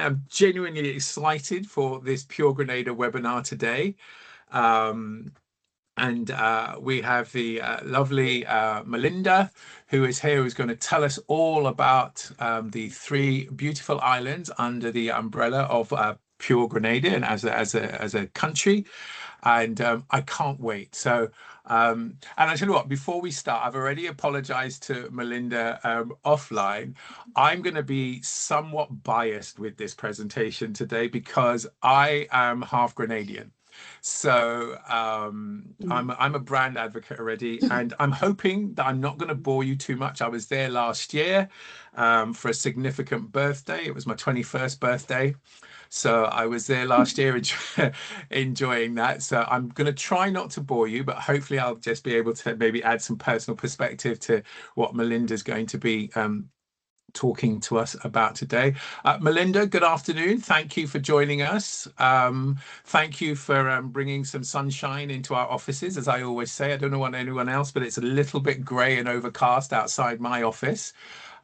am genuinely excited for this Pure Grenada webinar today. And we have the lovely Melinda, who is here, who's going to tell us all about the 3 beautiful islands under the umbrella of Pure Grenada and as a country. And I can't wait. So, and I tell you what, before we start, I've already apologized to Melinda offline. I'm going to be somewhat biased with this presentation today because I am half Grenadian. So I'm a brand advocate already, and I'm hoping that I'm not going to bore you too much. I was there last year for a significant birthday. It was my 21st birthday. So I was there last year enjoying that. So I'm going to try not to bore you, but hopefully I'll just be able to maybe add some personal perspective to what Melinda's going to be talking to us about today. Melinda, good afternoon. Thank you for joining us. Thank you for bringing some sunshine into our offices. As I always say, I don't know about anyone else, but it's a little bit grey and overcast outside my office.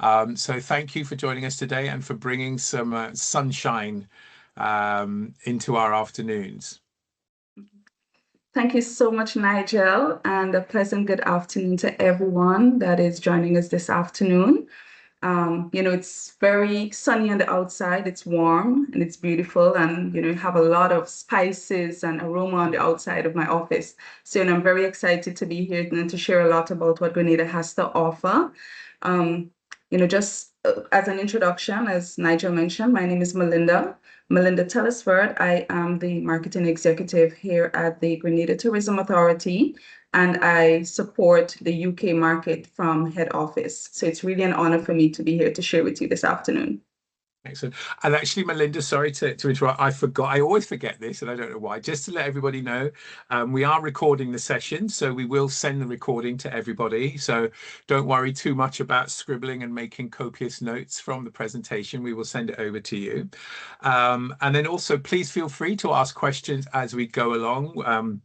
So thank you for joining us today and for bringing some sunshine into our afternoons. Thank you so much, Nigel, and a pleasant good afternoon to everyone that is joining us this afternoon. It's very sunny on the outside, it's warm and it's beautiful, and have a lot of spices and aroma on the outside of my office. So I'm very excited to be here and to share a lot about what Grenada has to offer. Just as an introduction, as Nigel mentioned, my name is Melinda Tellisford. I am the marketing executive here at the Grenada Tourism Authority, and I support the UK market from head office. So it's really an honor for me to be here to share with you this afternoon. Excellent. And actually, Melinda, sorry to interrupt. I forgot. I always forget this, and I don't know why. Just to let everybody know, we are recording the session, so we will send the recording to everybody. So don't worry too much about scribbling and making copious notes from the presentation. We will send it over to you. And then also, please feel free to ask questions as we go along.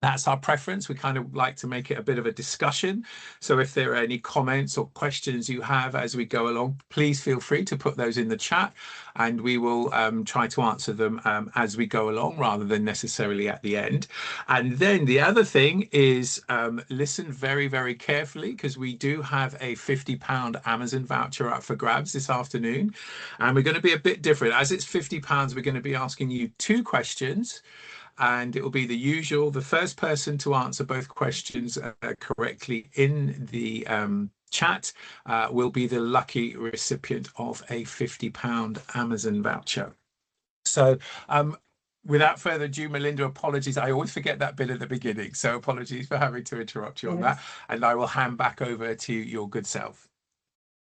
That's our preference. We kind of like to make it a bit of a discussion. So if there are any comments or questions you have as we go along, please feel free to put those in the chat, and we will try to answer them as we go along rather than necessarily at the end. And then the other thing is listen very, very carefully, because we do have a £50 Amazon voucher up for grabs this afternoon. And we're going to be a bit different. As it's £50, we're going to be asking you 2 questions. And it will be the usual. The first person to answer both questions correctly in the chat will be the lucky recipient of a £50 Amazon voucher. So without further ado, Melinda, apologies. I always forget that bit at the beginning. So apologies for having to interrupt you on that. And I will hand back over to your good self.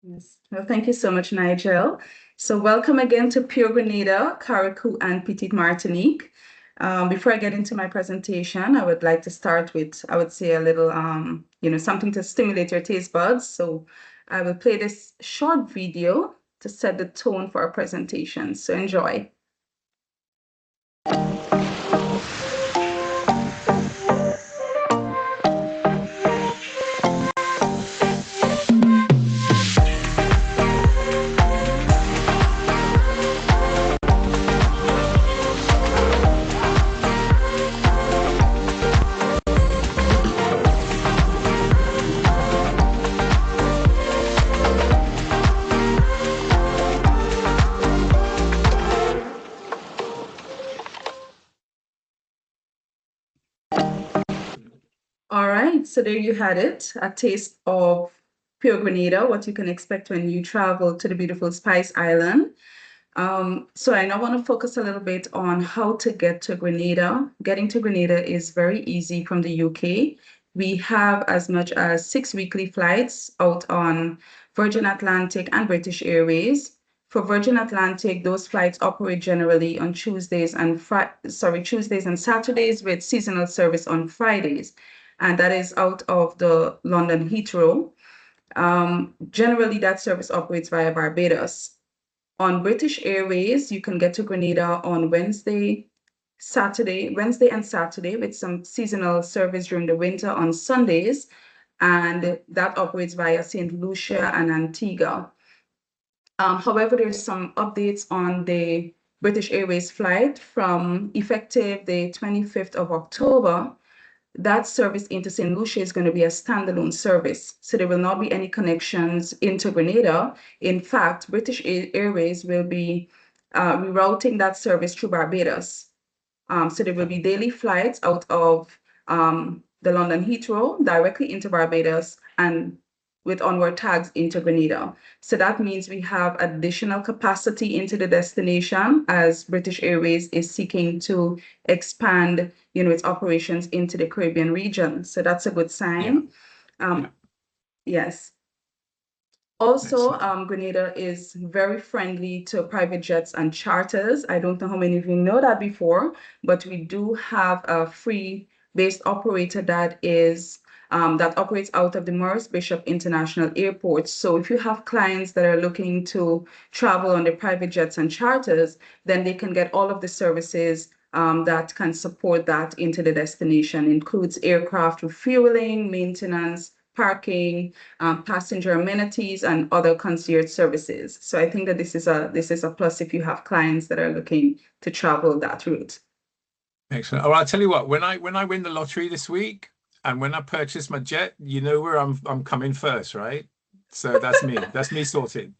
Yes. Well, thank you so much, Nigel. So welcome again to Pure Grenada, Carriacou, and Petite Martinique. Before I get into my presentation, I would like to start with, I would say, a little, something to stimulate your taste buds. So I will play this short video to set the tone for our presentation. So enjoy. All right, so there you had it, a taste of Pure Grenada, what you can expect when you travel to the beautiful Spice Island. So I now want to focus a little bit on how to get to Grenada. Getting to Grenada is very easy from the UK. We have as much as 6 weekly flights out on Virgin Atlantic and British Airways. For Virgin Atlantic, those flights operate generally on Tuesdays and Saturdays, with seasonal service on Fridays. And that is out of the London Heathrow. Generally, that service operates via Barbados. On British Airways, you can get to Grenada on Wednesday and Saturday, with some seasonal service during the winter on Sundays, and that operates via St. Lucia and Antigua. However, there's some updates on the British Airways flight from effective the 25th of October. That service into St. Lucia is going to be a standalone service. So there will not be any connections into Grenada. In fact, British Airways will be rerouting that service through Barbados. So there will be daily flights out of the London Heathrow directly into Barbados and with onward tags into Grenada. So that means we have additional capacity into the destination as British Airways is seeking to expand, its operations into the Caribbean region. So that's a good sign. Yes. Also, Grenada is very friendly to private jets and charters. I don't know how many of you know that before, but we do have a free-based operator that operates out of the Maurice Bishop International Airport. So if you have clients that are looking to travel on the private jets and charters, then they can get all of the services that can support that into the destination. Includes aircraft refueling, maintenance, parking, passenger amenities, and other concierge services. So I think that this is a plus if you have clients that are looking to travel that route. Excellent. Oh, I'll tell you what, when I win the lottery this week and when I purchase my jet, you know where I'm coming first, right? So that's me. That's me sorted.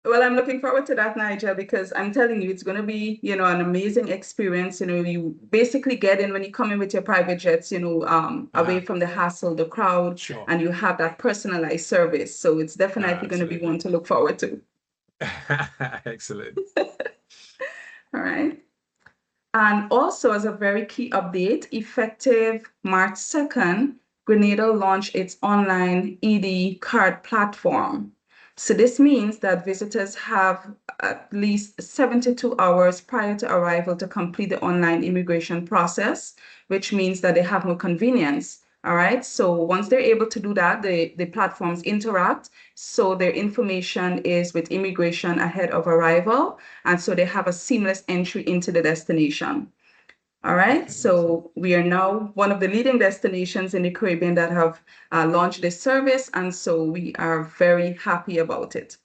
Well, I'm looking forward to that, Nigel, because I'm telling you, it's going to be, an amazing experience. You basically get in when you come in with your private jets, away from the hassle, the crowd, Sure. and you have that personalized service. So it's definitely going to be one to look forward to. Excellent. All right. And also, as a very key update, effective March 2nd, Grenada launched its online ED card platform. So this means that visitors have at least 72 hours prior to arrival to complete the online immigration process, which means that they have more convenience. All right. So once they're able to do that, the platforms interact. So their information is with immigration ahead of arrival. And so they have a seamless entry into the destination. All right, so we are now one of the leading destinations in the Caribbean that have launched this service, and so we are very happy about it.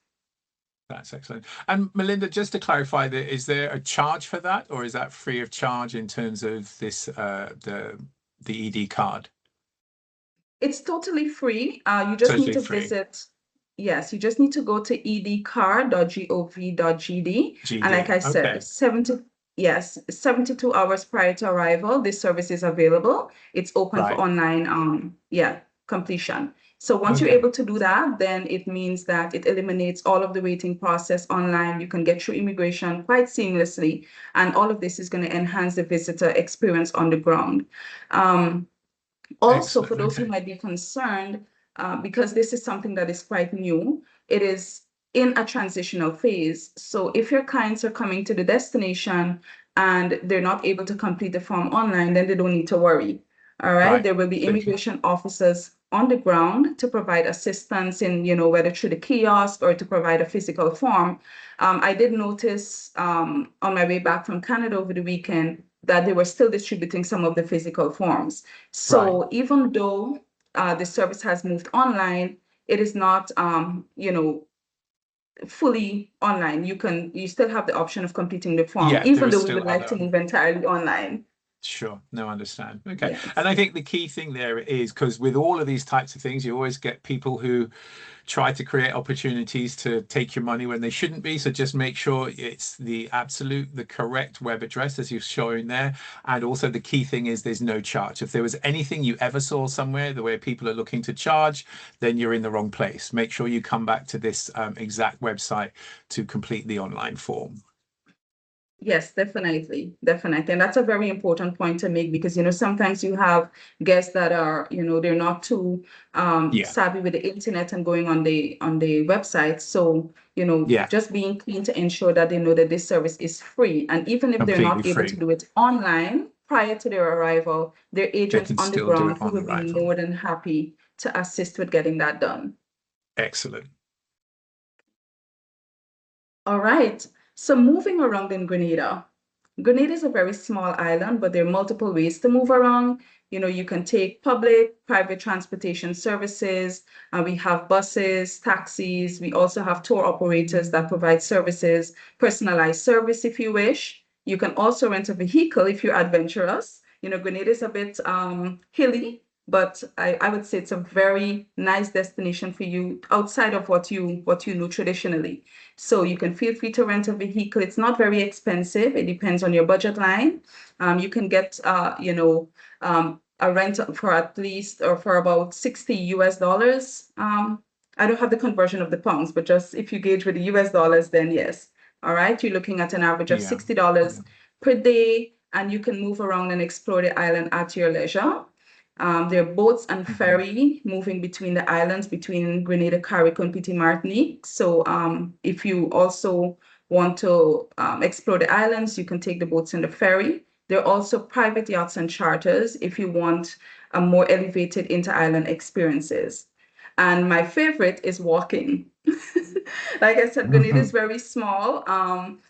That's excellent. And Melinda, just to clarify, is there a charge for that, or is that free of charge in terms of this the ED card? It's totally free. You just need to visit. Yes, you just need to go to edcard.gov.gd. And like I said, 72 hours prior to arrival, this service is available. It's open for online completion. So once you're able to do that, then it means that it eliminates all of the waiting process online. You can get through immigration quite seamlessly. And all of this is going to enhance the visitor experience on the ground. Also, for those who might be concerned, because this is something that is quite new, it is in a transitional phase. So if your clients are coming to the destination and they're not able to complete the form online, then they don't need to worry. All right. There will be immigration officers on the ground to provide assistance in, whether through the kiosk or to provide a physical form. I did notice on my way back from Canada over the weekend that they were still distributing some of the physical forms. So even though the service has moved online, it is not, fully online. You still have the option of completing the form, even though we would like to move entirely online. Sure. No, understand. Okay. Yes. And I think the key thing there is because with all of these types of things, you always get people who try to create opportunities to take your money when they shouldn't be. So just make sure it's the correct web address as you're showing there. And also the key thing is there's no charge. If there was anything you ever saw somewhere the way people are looking to charge, then you're in the wrong place. Make sure you come back to this exact website to complete the online form. Yes, definitely. And that's a very important point to make because, sometimes you have guests that are, they're not too savvy with the internet and going on the website. So, just being clean to ensure that they know that this service is free. And even if they're not able to do it online prior to their arrival, their agents on the ground who will be more than happy to assist with getting that done. Excellent. All right. So moving around in Grenada. Grenada is a very small island, but there are multiple ways to move around. You can take public, private transportation services. We have buses, taxis. We also have tour operators that provide services, personalized service if you wish. You can also rent a vehicle if you're adventurous. Grenada is a bit hilly, but I would say it's a very nice destination for you outside of what you know traditionally. So you can feel free to rent a vehicle. It's not very expensive. It depends on your budget line. You can get a rent for at least or for about 60 US dollars. I don't have the conversion of the pounds, but just if you gauge with the US dollars, then yes. All right, you're looking at an average of Yeah. $60 per day, and you can move around and explore the island at your leisure. There are boats and ferry moving between the islands, between Grenada, Carrick, and Petit Martinique. So if you also want to explore the islands, you can take the boats and the ferry. There are also private yachts and charters if you want a more elevated inter-island experiences. And my favorite is walking. Like I said, Grenada is very small,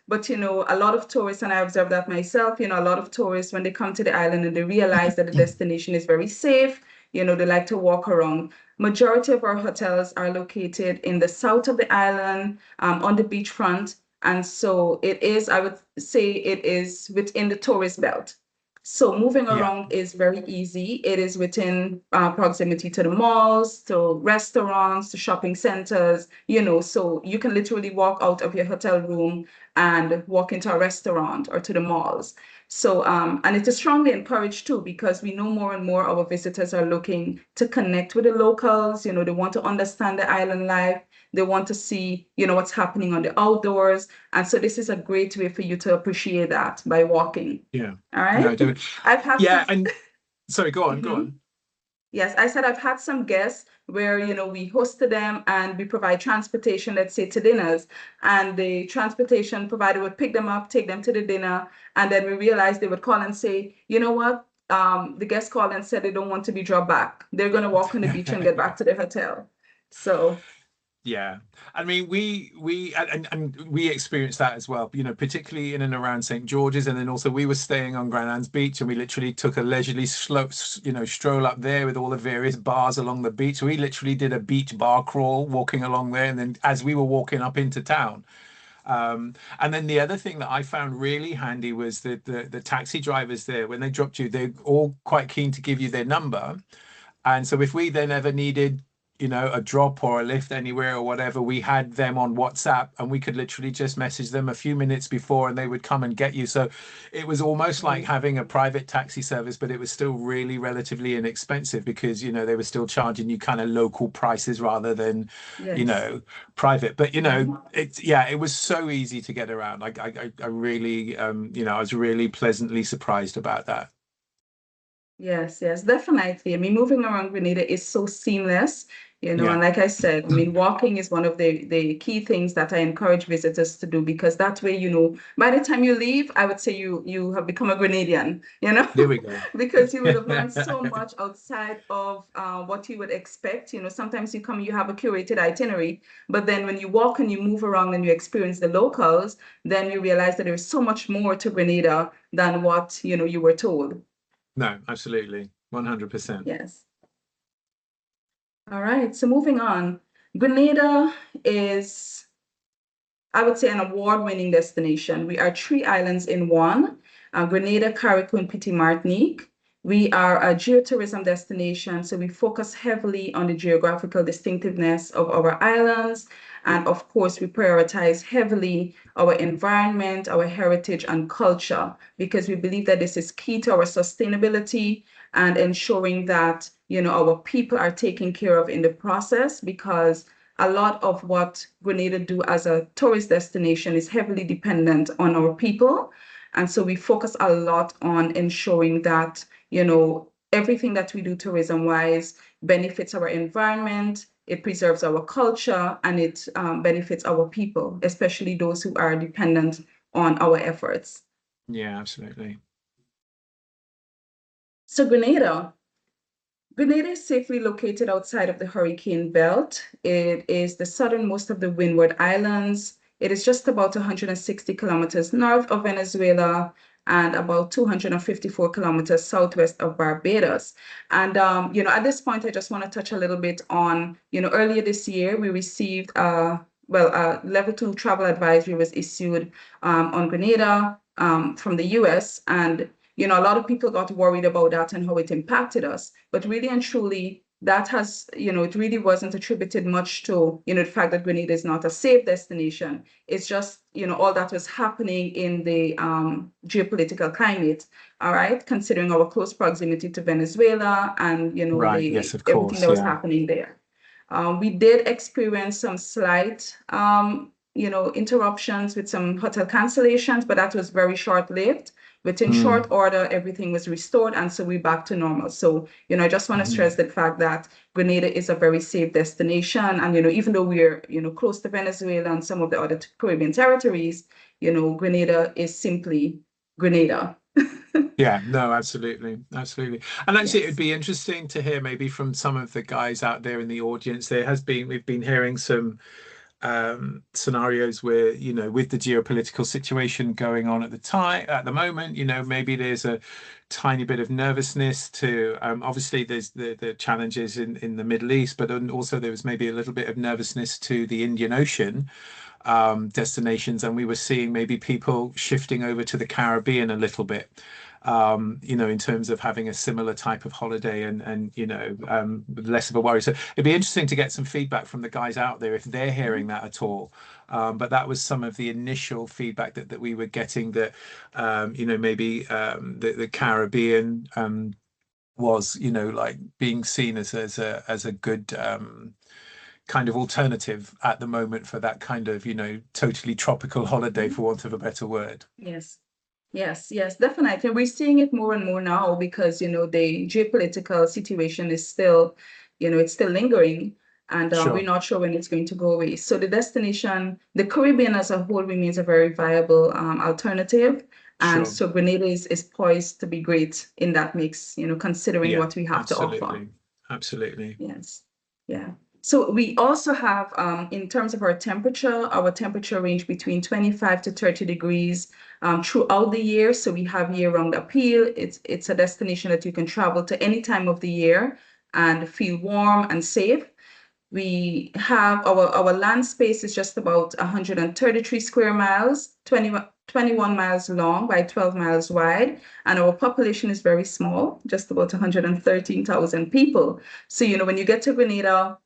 but a lot of tourists, and I observed that myself, a lot of tourists, when they come to the island and they realize that the destination is very safe, they like to walk around. Majority of our hotels are located in the south of the island, on the beachfront. And so it is, I would say it is within the tourist belt. So moving Yeah. around is very easy. It is within proximity to the malls, to restaurants, to shopping centers, so you can literally walk out of your hotel room and walk into a restaurant or to the malls. So, and it is strongly encouraged too, because we know more and more our visitors are looking to connect with the locals. They want to understand the island life. They want to see, what's happening on the outdoors. And so this is a great way for you to appreciate that by walking. Yeah. All No, right. do it. I've had Yeah. some. And sorry, go on, go Mhm. on. Yes, I said I've had some guests where, we hosted them and we provide transportation, let's say to dinners, and the transportation provider would pick them up, take them to the dinner, and then we realized they would call and say, you know what? The guest called and said they don't want to be dropped back. They're going to walk on the beach and get back to their hotel. So, Yeah, I mean, and we experienced that as well. Particularly in and around St. George's, and then also we were staying on Grand Beach, and we literally took a leisurely slope, stroll up there with all the various bars along the beach. We literally did a beach bar crawl, walking along there, and then as we were walking up into town. And then the other thing that I found really handy was that the taxi drivers there, when they dropped you, they're all quite keen to give you their number. And so if we then ever needed, a drop or a lift anywhere or whatever, we had them on WhatsApp and we could literally just message them a few minutes before and they would come and get you. So it was almost like having a private taxi service, but it was still really relatively inexpensive because, they were still charging you kind of local prices rather than, yes. private. But, Mhm. it was so easy to get around. I really, I was really pleasantly surprised about that. Yes, yes, definitely. I mean, moving around Grenada is so seamless, Yeah, and like I said, I mean, walking is one of the key things that I encourage visitors to do because that way, by the time you leave, I would say you have become a Grenadian, there we go. because you would have learned so much outside of what you would expect. Sometimes you come, you have a curated itinerary, but then when you walk and you move around and you experience the locals, then you realize that there's so much more to Grenada than what, you were told. No, absolutely. 100%. Yes. All right. So moving on, Grenada is, I would say, an award-winning destination. We are three islands in one, Grenada, Carrick, and Petit Martinique. We are a geotourism destination, so we focus heavily on the geographical distinctiveness of our islands. And of course, we prioritize heavily our environment, our heritage, and culture, because we believe that this is key to our sustainability and ensuring that, our people are taken care of in the process, because a lot of what Grenada do as a tourist destination is heavily dependent on our people. And so we focus a lot on ensuring that, everything that we do tourism wise benefits our environment, it preserves our culture, and it benefits our people, especially those who are dependent on our efforts. Yeah, absolutely. So Grenada is safely located outside of the hurricane belt. It is the southernmost of the Windward Islands. It is just about 160 kilometers north of Venezuela and about 254 kilometers southwest of Barbados. And, at this point, I just want to touch a little bit on, earlier this year, we received, a level 2 travel advisory was issued on Grenada from the US. And, a lot of people got worried about that and how it impacted us. But really and truly, that has, it really wasn't attributed much to, the fact that Grenada is not a safe destination. It's just, all that was happening in the geopolitical climate, all right, considering our close proximity to Venezuela and, Right. Yes, of everything course. that was Yeah. happening there. We did experience some slight, interruptions with some hotel cancellations, but that was very short-lived. Within short order, everything was restored, and so we're back to normal. So, I just want to stress the fact that Grenada is a very safe destination. And, even though we're, close to Venezuela and some of the other Caribbean territories, Grenada is simply Grenada. Yeah, no, absolutely. Absolutely. And actually, it would Yes. be interesting to hear maybe from some of the guys out there in the audience. We've been hearing some scenarios where, with the geopolitical situation going on at the moment, maybe there's a tiny bit of nervousness to, obviously there's the challenges in the Middle East, but then also there was maybe a little bit of nervousness to the Indian Ocean destinations, and we were seeing maybe people shifting over to the Caribbean a little bit. In terms of having a similar type of holiday and less of a worry. So it'd be interesting to get some feedback from the guys out there if they're hearing that at all. But that was some of the initial feedback that we were getting, that maybe the Caribbean was like being seen as a good kind of alternative at the moment for that kind of totally tropical holiday, for want of a better word. Yes. Yes, yes, definitely. We're seeing it more and more now because, the geopolitical situation is still, it's still lingering, and we're Sure, not sure when it's going to go away. So the destination, the Caribbean as a whole remains a very viable alternative. And sure. so Grenada is poised to be great in that mix, considering Yeah, what we have to offer. absolutely. Absolutely. Yes. Yeah. So we also have, in terms of our temperature range between 25 to 30 degrees throughout the year. So we have year-round appeal. It's a destination that you can travel to any time of the year and feel warm and safe. We have our land space is just about 133 square miles, 21 miles long by 12 miles wide, and our population is very small, just about 113,000 people. So, when you get to Grenada,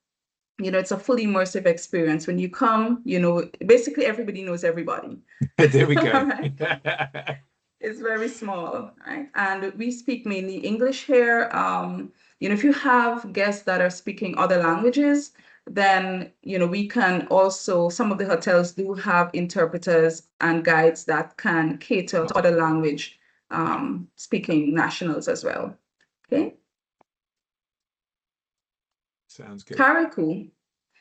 it's a fully immersive experience. When you come, basically everybody knows everybody. There we All go. right. It's very small, right? And we speak mainly English here. If you have guests that are speaking other languages, then, we can also, some of the hotels do have interpreters and guides that can cater to other language speaking nationals as well. Okay. Sounds good. Carriacou.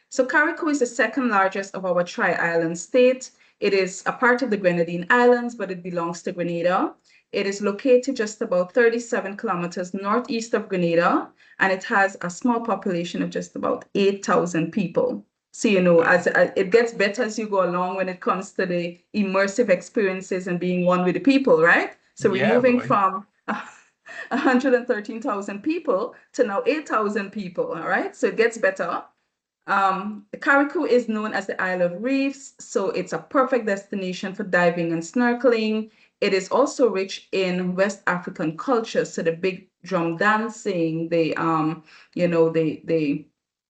So Carriacou is the second largest of our tri-island state. It is a part of the Grenadine Islands, but it belongs to Grenada. It is located just about 37 kilometers northeast of Grenada, and it has a small population of just about 8,000 people. So, as it gets better as you go along when it comes to the immersive experiences and being one with the people, right? So we're Yeah, moving boy. from 113,000 people to now 8,000 people, all right? So it gets better. Carriacou is known as the Isle of Reefs, so it's a perfect destination for diving and snorkeling. It is also rich in West African culture, so the big drum dancing, the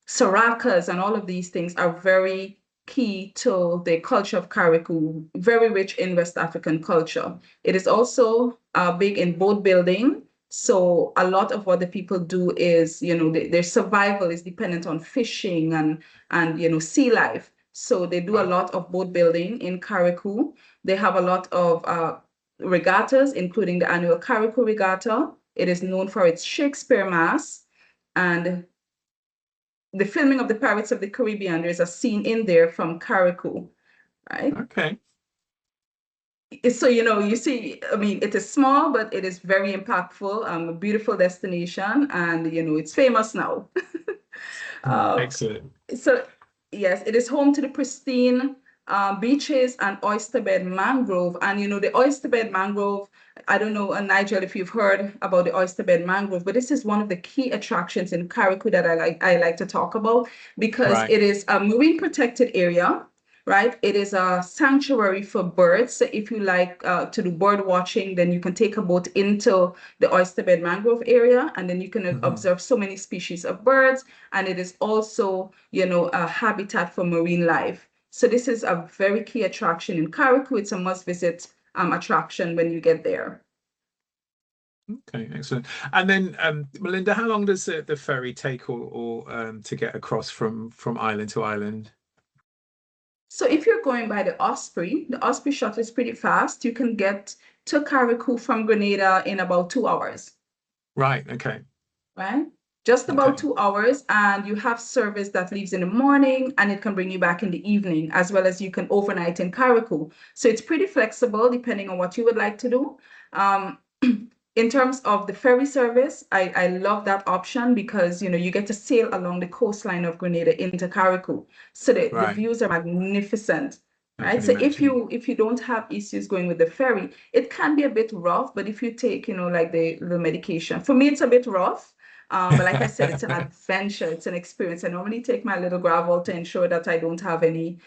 saracas, and all of these things are very key to the culture of Carriacou, very rich in West African culture. It is also big in boat building. So a lot of what the people do is, their survival is dependent on fishing and sea life. So they do a Wow. lot of boat building in Carriacou. They have a lot of regattas, including the annual Carriacou Regatta. It is known for its Shakespeare Mass, and the filming of the Pirates of the Caribbean. There's a scene in there from Carriacou, right? Okay. So, you see, I mean, it is small, but it is very impactful, a beautiful destination, and, it's famous now. uh, Excellent. so, yes, it is home to the pristine beaches and oyster bed mangrove. And the oyster bed mangrove, I don't know, Nigel, if you've heard about the oyster bed mangrove, but this is one of the key attractions in Carriacou that I like to talk about, because Right. it is a marine protected area. Right, it is a sanctuary for birds. So if you like to do bird watching, then you can take a boat into the oyster bed mangrove area, and then you can Hmm. observe so many species of birds. And it is also, a habitat for marine life. So this is a very key attraction in Carriacou. It's a must-visit attraction when you get there. Okay, excellent. And then, Melinda, how long does the ferry take, or to get across from island to island? So if you're going by the Osprey shuttle is pretty fast. You can get to Carriacou from Grenada in about 2 hours. Right. Okay. Right? Just about Okay. 2 hours, and you have service that leaves in the morning and it can bring you back in the evening, as well as you can overnight in Carriacou. So it's pretty flexible depending on what you would like to do. Um, in terms of the ferry service, I love that option because you get to sail along the coastline of Grenada into Carriacou. So the Right. views are magnificent. I Right. can So if imagine. you don't have issues going with the ferry, it can be a bit rough, but if you take, like the medication, for me it's a bit rough. But like I said, it's an adventure, it's an experience. I normally take my little gravel to ensure that I don't have any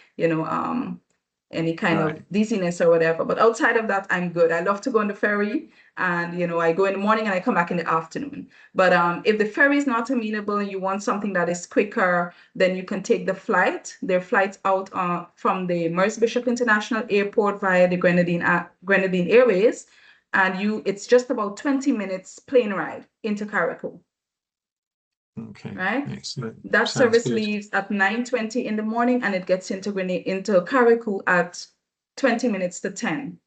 kind of Right. dizziness or whatever. But outside of that, I'm good. I love to go on the ferry, and I go in the morning and I come back in the afternoon. But if the ferry is not amenable and you want something that is quicker, then you can take the flight. There are flights out from the Merce Bishop International Airport via the Grenadine Airways, and it's just about 20 minutes plane ride into Carriacou. Okay. Right? Excellent. That Sounds service good. leaves at 9:20 in the morning, and it gets into Carriacou at 20 minutes to 10.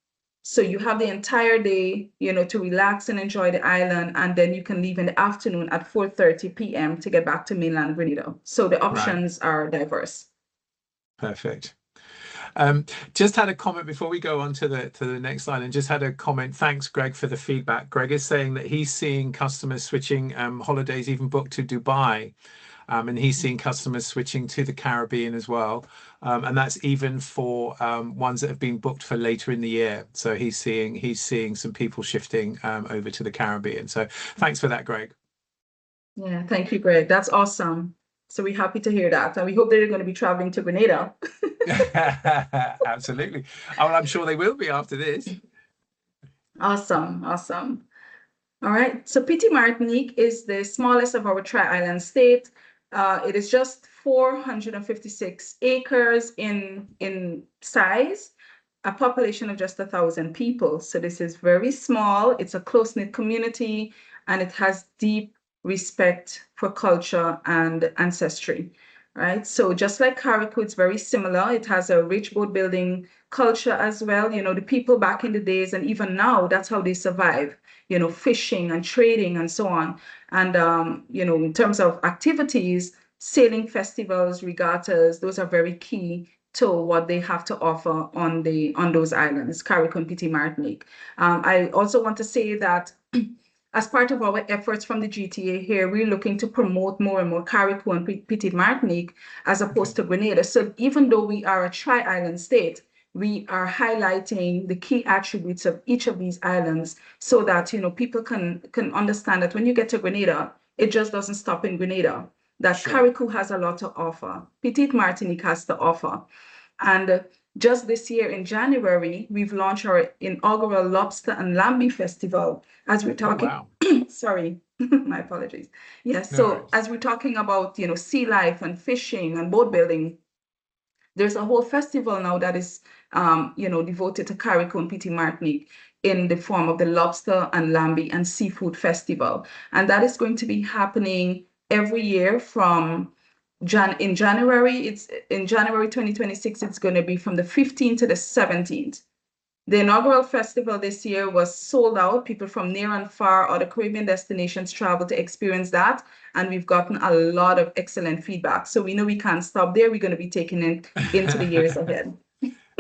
So you have the entire day, to relax and enjoy the island, and then you can leave in the afternoon at 4:30 p.m. to get back to mainland Grenada. So the Right. options are diverse. Perfect. Just had a comment before we go on to the next slide, and just had a comment. Thanks, Greg, for the feedback. Greg is saying that he's seeing customers switching holidays, even booked to Dubai, and he's seeing customers switching to the Caribbean as well. And that's even for ones that have been booked for later in the year. So he's seeing some people shifting over to the Caribbean. So thanks for that, Greg. Yeah, thank you, Greg. That's awesome. So we're happy to hear that. And we hope that you're going to be traveling to Grenada. Absolutely. Oh, well, I'm sure they will be after this. Awesome, awesome. All right, so Petite Martinique is the smallest of our tri-island state. It is just 456 acres in size, a population of just 1,000 people. So this is very small. It's a close-knit community, and it has deep respect for culture and ancestry, right? So just like Carriacou, it's very similar. It has a rich boat building culture as well. The people back in the days, and even now, that's how they survive, fishing and trading and so on. And, in terms of activities, sailing festivals, regattas, those are very key to what they have to offer on those islands, Carriacou and Petite Martinique. I also want to say that as part of our efforts from the GTA here, we're looking to promote more and more Carriacou and Petite Martinique as opposed Okay. to Grenada. So even though we are a tri-island state, we are highlighting the key attributes of each of these islands so that people can understand that when you get to Grenada, it just doesn't stop in Grenada. That Sure. Carriacou has a lot to offer. Petite Martinique has to offer. And just this year in January, we've launched our inaugural Lobster and Lamby Festival. As we're Oh, talking, wow. sorry, my apologies. Yes, No so worries. as we're talking about, sea life and fishing and boat building, there's a whole festival now that is, devoted to Carriacou and Petite Martinique in the form of the Lobster and Lamby and Seafood Festival. And that is going to be happening every year from in January. It's in January 2026. It's going to be from the 15th to the 17th. The inaugural festival this year was sold out. People from near and far other Caribbean destinations travel to experience that. And we've gotten a lot of excellent feedback. So we know we can't stop there. We're going to be taking it into the years ahead.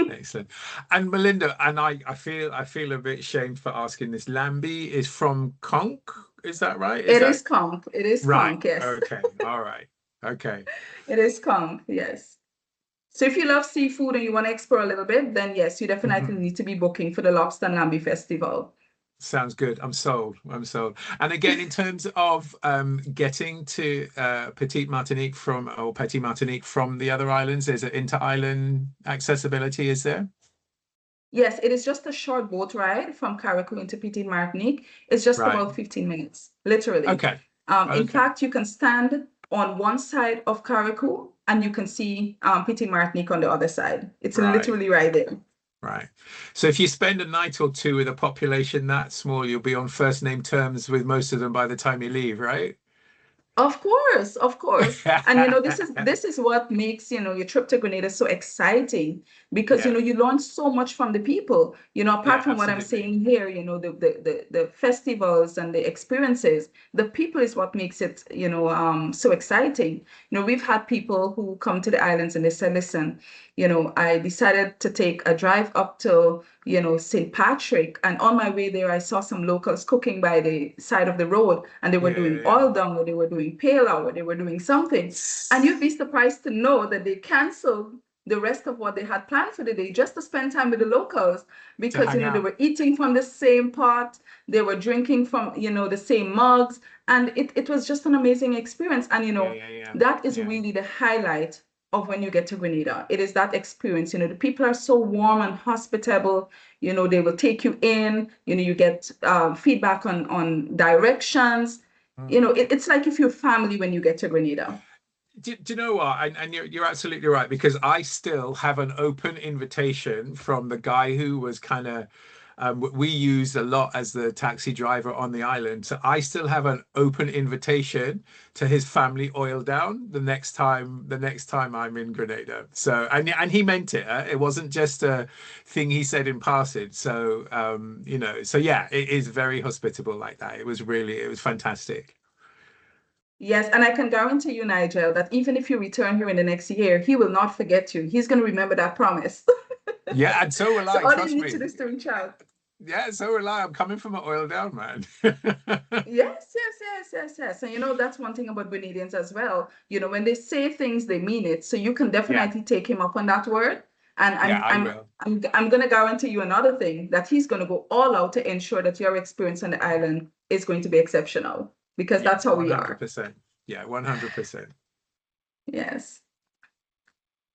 Excellent. And Melinda, and I feel a bit ashamed for asking this. Lambie is from Conch, is that right? Is It that is conch. It is right? conch, yes. Okay. All right. Okay. It is conch, yes. So if you love seafood and you want to explore a little bit, then yes, you definitely Mhm. need to be booking for the Lobster and Lamby Festival. Sounds good. I'm sold. I'm sold. And again, in terms of getting to Petite Martinique from the other islands, there's an inter-island accessibility, is there? Yes, it is just a short boat ride from Carriacou into Petite Martinique. It's just Right. about 15 minutes, literally. Okay. In Okay. fact, you can stand on one side of Carriacou and you can see Petite Martinique on the other side. It's Right. literally right there. Right. So if you spend a night or two with a population that small, you'll be on first name terms with most of them by the time you leave, right? Of course, of course. And this is what makes, your trip to Grenada so exciting because Yeah. you learn so much from the people. Apart Yeah, from what I'm absolutely. saying here, the festivals and the experiences, the people is what makes it, so exciting. We've had people who come to the islands and they say, listen, I decided to take a drive up to St. Patrick. And on my way there, I saw some locals cooking by the side of the road, and they were Yeah, yeah, doing yeah. oil down, or they were doing pale or they were doing something. And you'd be surprised to know that they canceled the rest of what they had planned for the day just to spend time with the locals To because hang they out. were eating from the same pot, they were drinking from the same mugs, and it was just an amazing experience. And Yeah, yeah, yeah. that is Yeah. really the highlight of when you get to Grenada. It is that experience. The people are so warm and hospitable. They will take you in. You get feedback on directions. Mm. It's like if you're family when you get to Grenada. Do you know what? And you're absolutely right because I still have an open invitation from the guy who was kind of we used a lot as the taxi driver on the island. So I still have an open invitation to his family oil down the next time I'm in Grenada. So and he meant it. It wasn't just a thing he said in passing. So so yeah, it is very hospitable like that. It was fantastic. Yes, and I can guarantee you, Nigel, that even if you return here in the next year, he will not forget you. He's going to remember that promise. Yeah, and so will So I, all you trust need to me. do is to reach out. Yeah, so will I. I'm coming from an oil down, man. Yes, yes, yes, yes, yes. And that's one thing about Grenadians as well. When they say things, they mean it. So you can Yeah, definitely take him up on that word. And yeah, I'm I I'm will. I'm I'm gonna guarantee you another thing that he's gonna go all out to ensure that your experience on the island is going to be exceptional because Yeah, that's how we are. 100%. Yeah, 100%. Yes.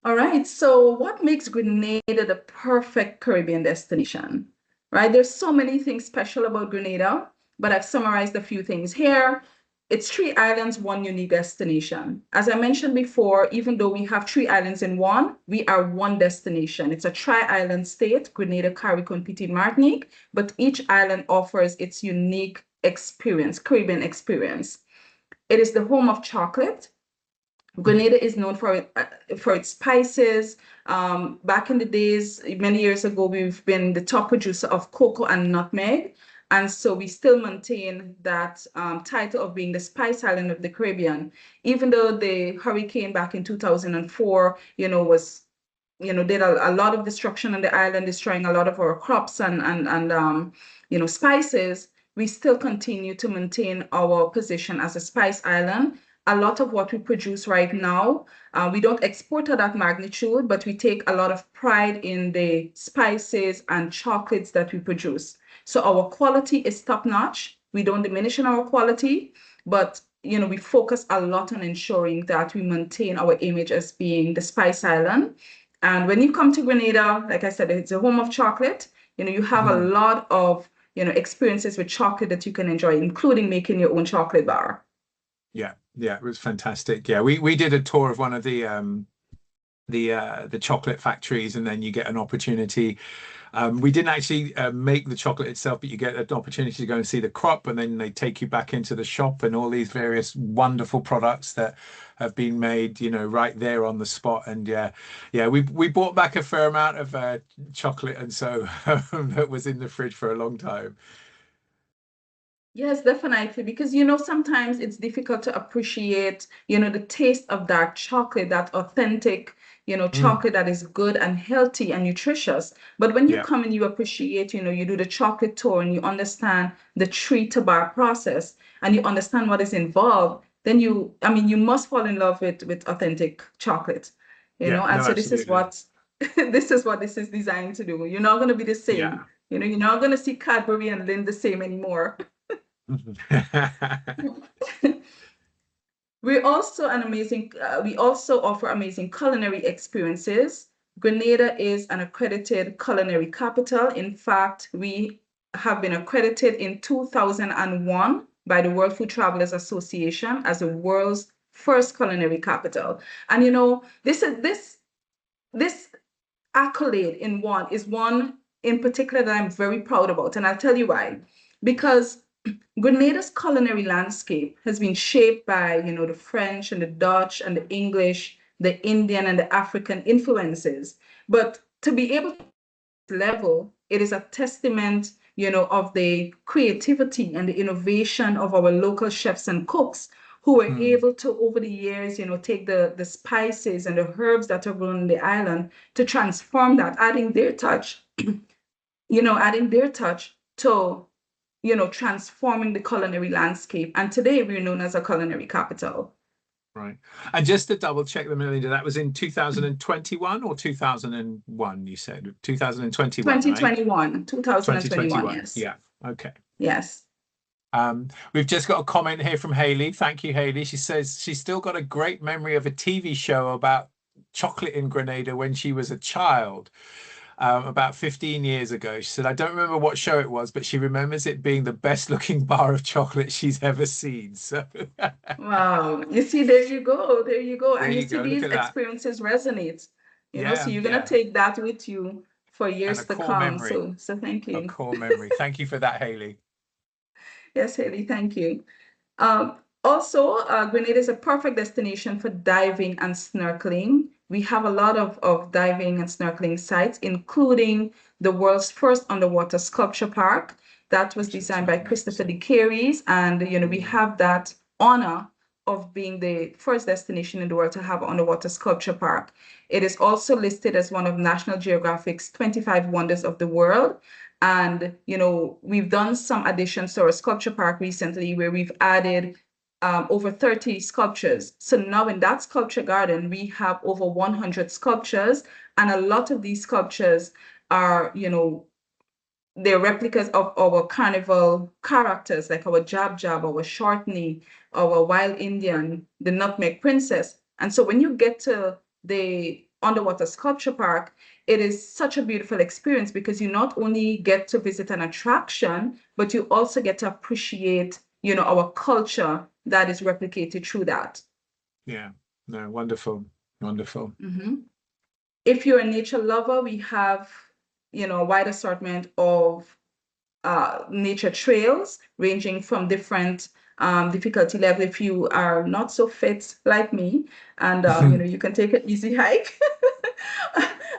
All right. So, what makes Grenada the perfect Caribbean destination? Right. There's so many things special about Grenada, but I've summarized a few things here. It's three islands, one unique destination. As I mentioned before, even though we have three islands in one, we are one destination. It's a tri-island state, Grenada, Carriacou, and Petite Martinique, but each island offers its unique experience, Caribbean experience. It is the home of chocolate. Mm. Grenada is known for its spices. Back in the days, many years ago, we've been the top producer of cocoa and nutmeg. And so we still maintain that title of being the spice island of the Caribbean, even though the hurricane back in 2004, did a lot of destruction on the island, destroying a lot of our crops and spices. We still continue to maintain our position as a spice island. A lot of what we produce right now, we don't export at that magnitude, but we take a lot of pride in the spices and chocolates that we produce. So our quality is top notch. We don't diminish in our quality, but we focus a lot on ensuring that we maintain our image as being the spice island. And when you come to Grenada, like I said, it's a home of chocolate. You have a Mhm. lot of experiences with chocolate that you can enjoy, including making your own chocolate bar. Yeah, yeah, it was fantastic. Yeah, we did a tour of one of the chocolate factories, and then you get an opportunity. We didn't actually make the chocolate itself, but you get an opportunity to go and see the crop, and then they take you back into the shop and all these various wonderful products that have been made, right there on the spot. And yeah, yeah, we bought back a fair amount of chocolate, and so that was in the fridge for a long time. Yes, definitely. Because, sometimes it's difficult to appreciate, the taste of dark chocolate, that authentic, Mm, chocolate that is good and healthy and nutritious. But when you yeah, come and you appreciate, you do the chocolate tour and you understand the tree to bar process and you understand what is involved, then I mean, you must fall in love with authentic chocolate. Yeah, and no, so this is absolutely. what this is designed to do. You're not going to be the same. Yeah. You're not going to see Cadbury and Lind the same anymore. We also offer amazing culinary experiences. Grenada is an accredited culinary capital. In fact, we have been accredited in 2001 by the World Food Travelers Association as the world's first culinary capital. And this accolade is one in particular that I'm very proud about, and I'll tell you why. Because Grenada's culinary landscape has been shaped by, the French and the Dutch and the English, the Indian and the African influences. But to be able to level, it is a testament, of the creativity and the innovation of our local chefs and cooks who were Mm, able to, over the years, take the spices and the herbs that are grown on the island to transform that, adding their touch to, transforming the culinary landscape. And today we're known as a culinary capital. right. And just to double check the Melinda, that was in 2021 or 2001, you said? 2021, right? 2021, 2021, 2021. yes. Yeah. Okay. Yes. We've just got a comment here from Haley. Thank you, Haley. She says she's still got a great memory of a TV show about chocolate in Grenada when she was a child, about 15 years ago. She said, I don't remember what show it was, but she remembers it being the best looking bar of chocolate she's ever seen. So Wow. You see, there you go. There you go. there And you you see, go. Look these at that. experiences resonate, so Yeah, you're gonna yeah. take that with you for And a years to core come. memory, So thank a you. core memory. Thank you for that, Haley. Yes, Haley, thank you. Also, Grenada is a perfect destination for diving and snorkeling. We have a lot of diving and snorkeling sites, including the world's first underwater sculpture park that was Which looks designed by Christopher magnificent. de Caries. And, we Mm, have that honor of being the first destination in the world to have an underwater sculpture park. It is also listed as one of National Geographic's 25 Wonders of the World. And, we've done some additions to our sculpture park recently where we've added over 30 sculptures. So now in that sculpture garden, we have over 100 sculptures. And a lot of these sculptures are, they're replicas of our carnival characters, like our Jab Jab, our Shortney, our Wild Indian, the Nutmeg Princess. And so when you get to the underwater sculpture park, it is such a beautiful experience because you not only get to visit an attraction, but you also get to appreciate, our culture that is replicated through that. yeah. No, wonderful. Wonderful. Mhm. If you're a nature lover, we have, a wide assortment of nature trails ranging from different difficulty level. If you are not so fit like me, and you can take an easy hike.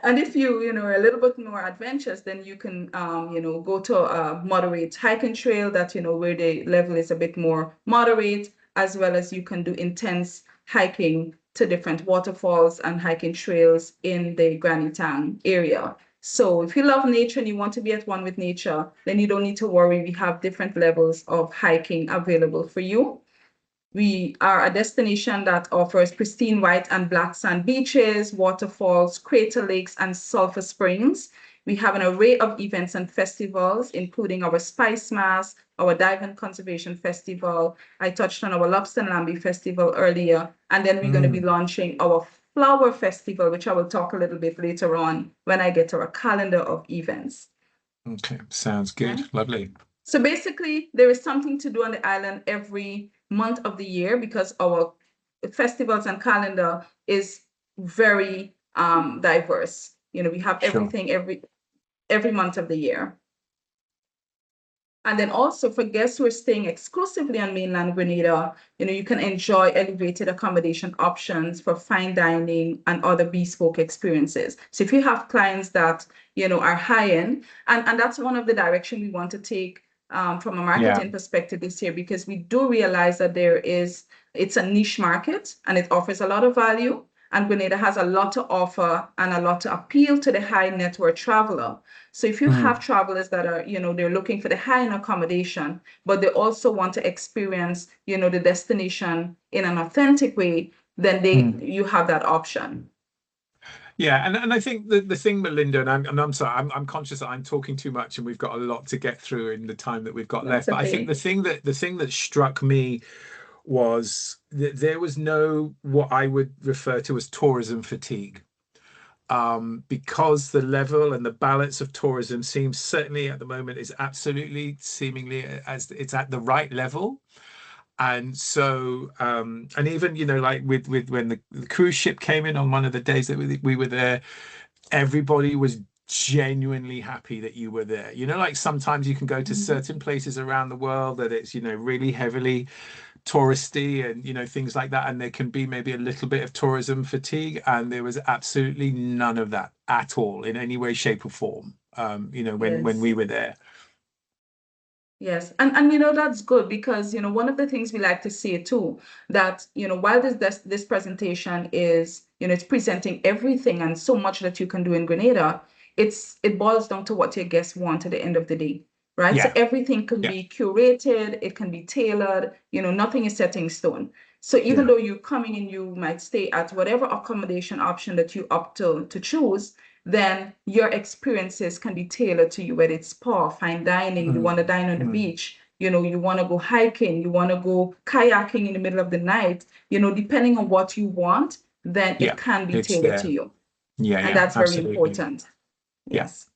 And if are a little bit more adventurous, then you can go to a moderate hiking trail that where the level is a bit more moderate, as well as you can do intense hiking to different waterfalls and hiking trails in the Granny Town area. So if you love nature and you want to be at one with nature, then you don't need to worry. We have different levels of hiking available for you. We are a destination that offers pristine white and black sand beaches, waterfalls, crater lakes, and sulfur springs. We have an array of events and festivals, including our Spice Mass, our Dive and Conservation Festival. I touched on our Lobster and Lambie Festival earlier, and then we're going to be Mm, launching our Flower Festival, which I will talk a little bit later on when I get to our calendar of events. okay, sounds good. Okay? Lovely. So basically, there is something to do on the island every month of the year because our festivals and calendar is very diverse. We have Sure. everything every month of the year. And then also for guests who are staying exclusively on mainland Grenada, you can enjoy elevated accommodation options for fine dining and other bespoke experiences. So if you have clients that, are high end, and that's one of the direction we want to take from a Yeah. marketing perspective this year, because we do realize that it's a niche market and it offers a lot of value. And Grenada has a lot to offer and a lot to appeal to the high net worth traveler. So if you have Mm, travelers that are, they're looking for the high-end accommodation, but they also want to experience, the destination in an authentic way, then mm. you have that option. Yeah, and I think the thing, Melinda, and I'm sorry, I'm conscious that I'm talking too much, and we've got a lot to get through in the time that we've got That's left. But I think okay. the thing that struck me was that there was no what I would refer to as tourism fatigue. Because the level and the balance of tourism seems certainly at the moment is absolutely seemingly as it's at the right level. And so, and even, like with when the cruise ship came in on one of the days that we were there, everybody was genuinely happy that you were there. Like sometimes you can go to Mhm. certain places around the world that it's, really heavily touristy and, things like that. And there can be maybe a little bit of tourism fatigue. And there was absolutely none of that at all in any way, shape, or form, when we Yes. were there. Yes, and that's good because one of the things we like to say too, that while this presentation is it's presenting everything and so much that you can do in Grenada, it boils down to what your guests want at the end of the day, right? So Yeah. everything can Yeah. be curated, it can be tailored, nothing is set in stone. So even Yeah. though you're coming and you might stay at whatever accommodation option that you opt to choose, then your experiences can be tailored to you, whether it's spa, fine dining, you want to Mm, dine on the mm. beach, you want to go hiking, you want to go kayaking in the middle of the night, depending on what you want, then it Yeah. can be It's tailored to there. you. Yeah. And Yeah. that's very Absolutely. important. Yeah. Yes.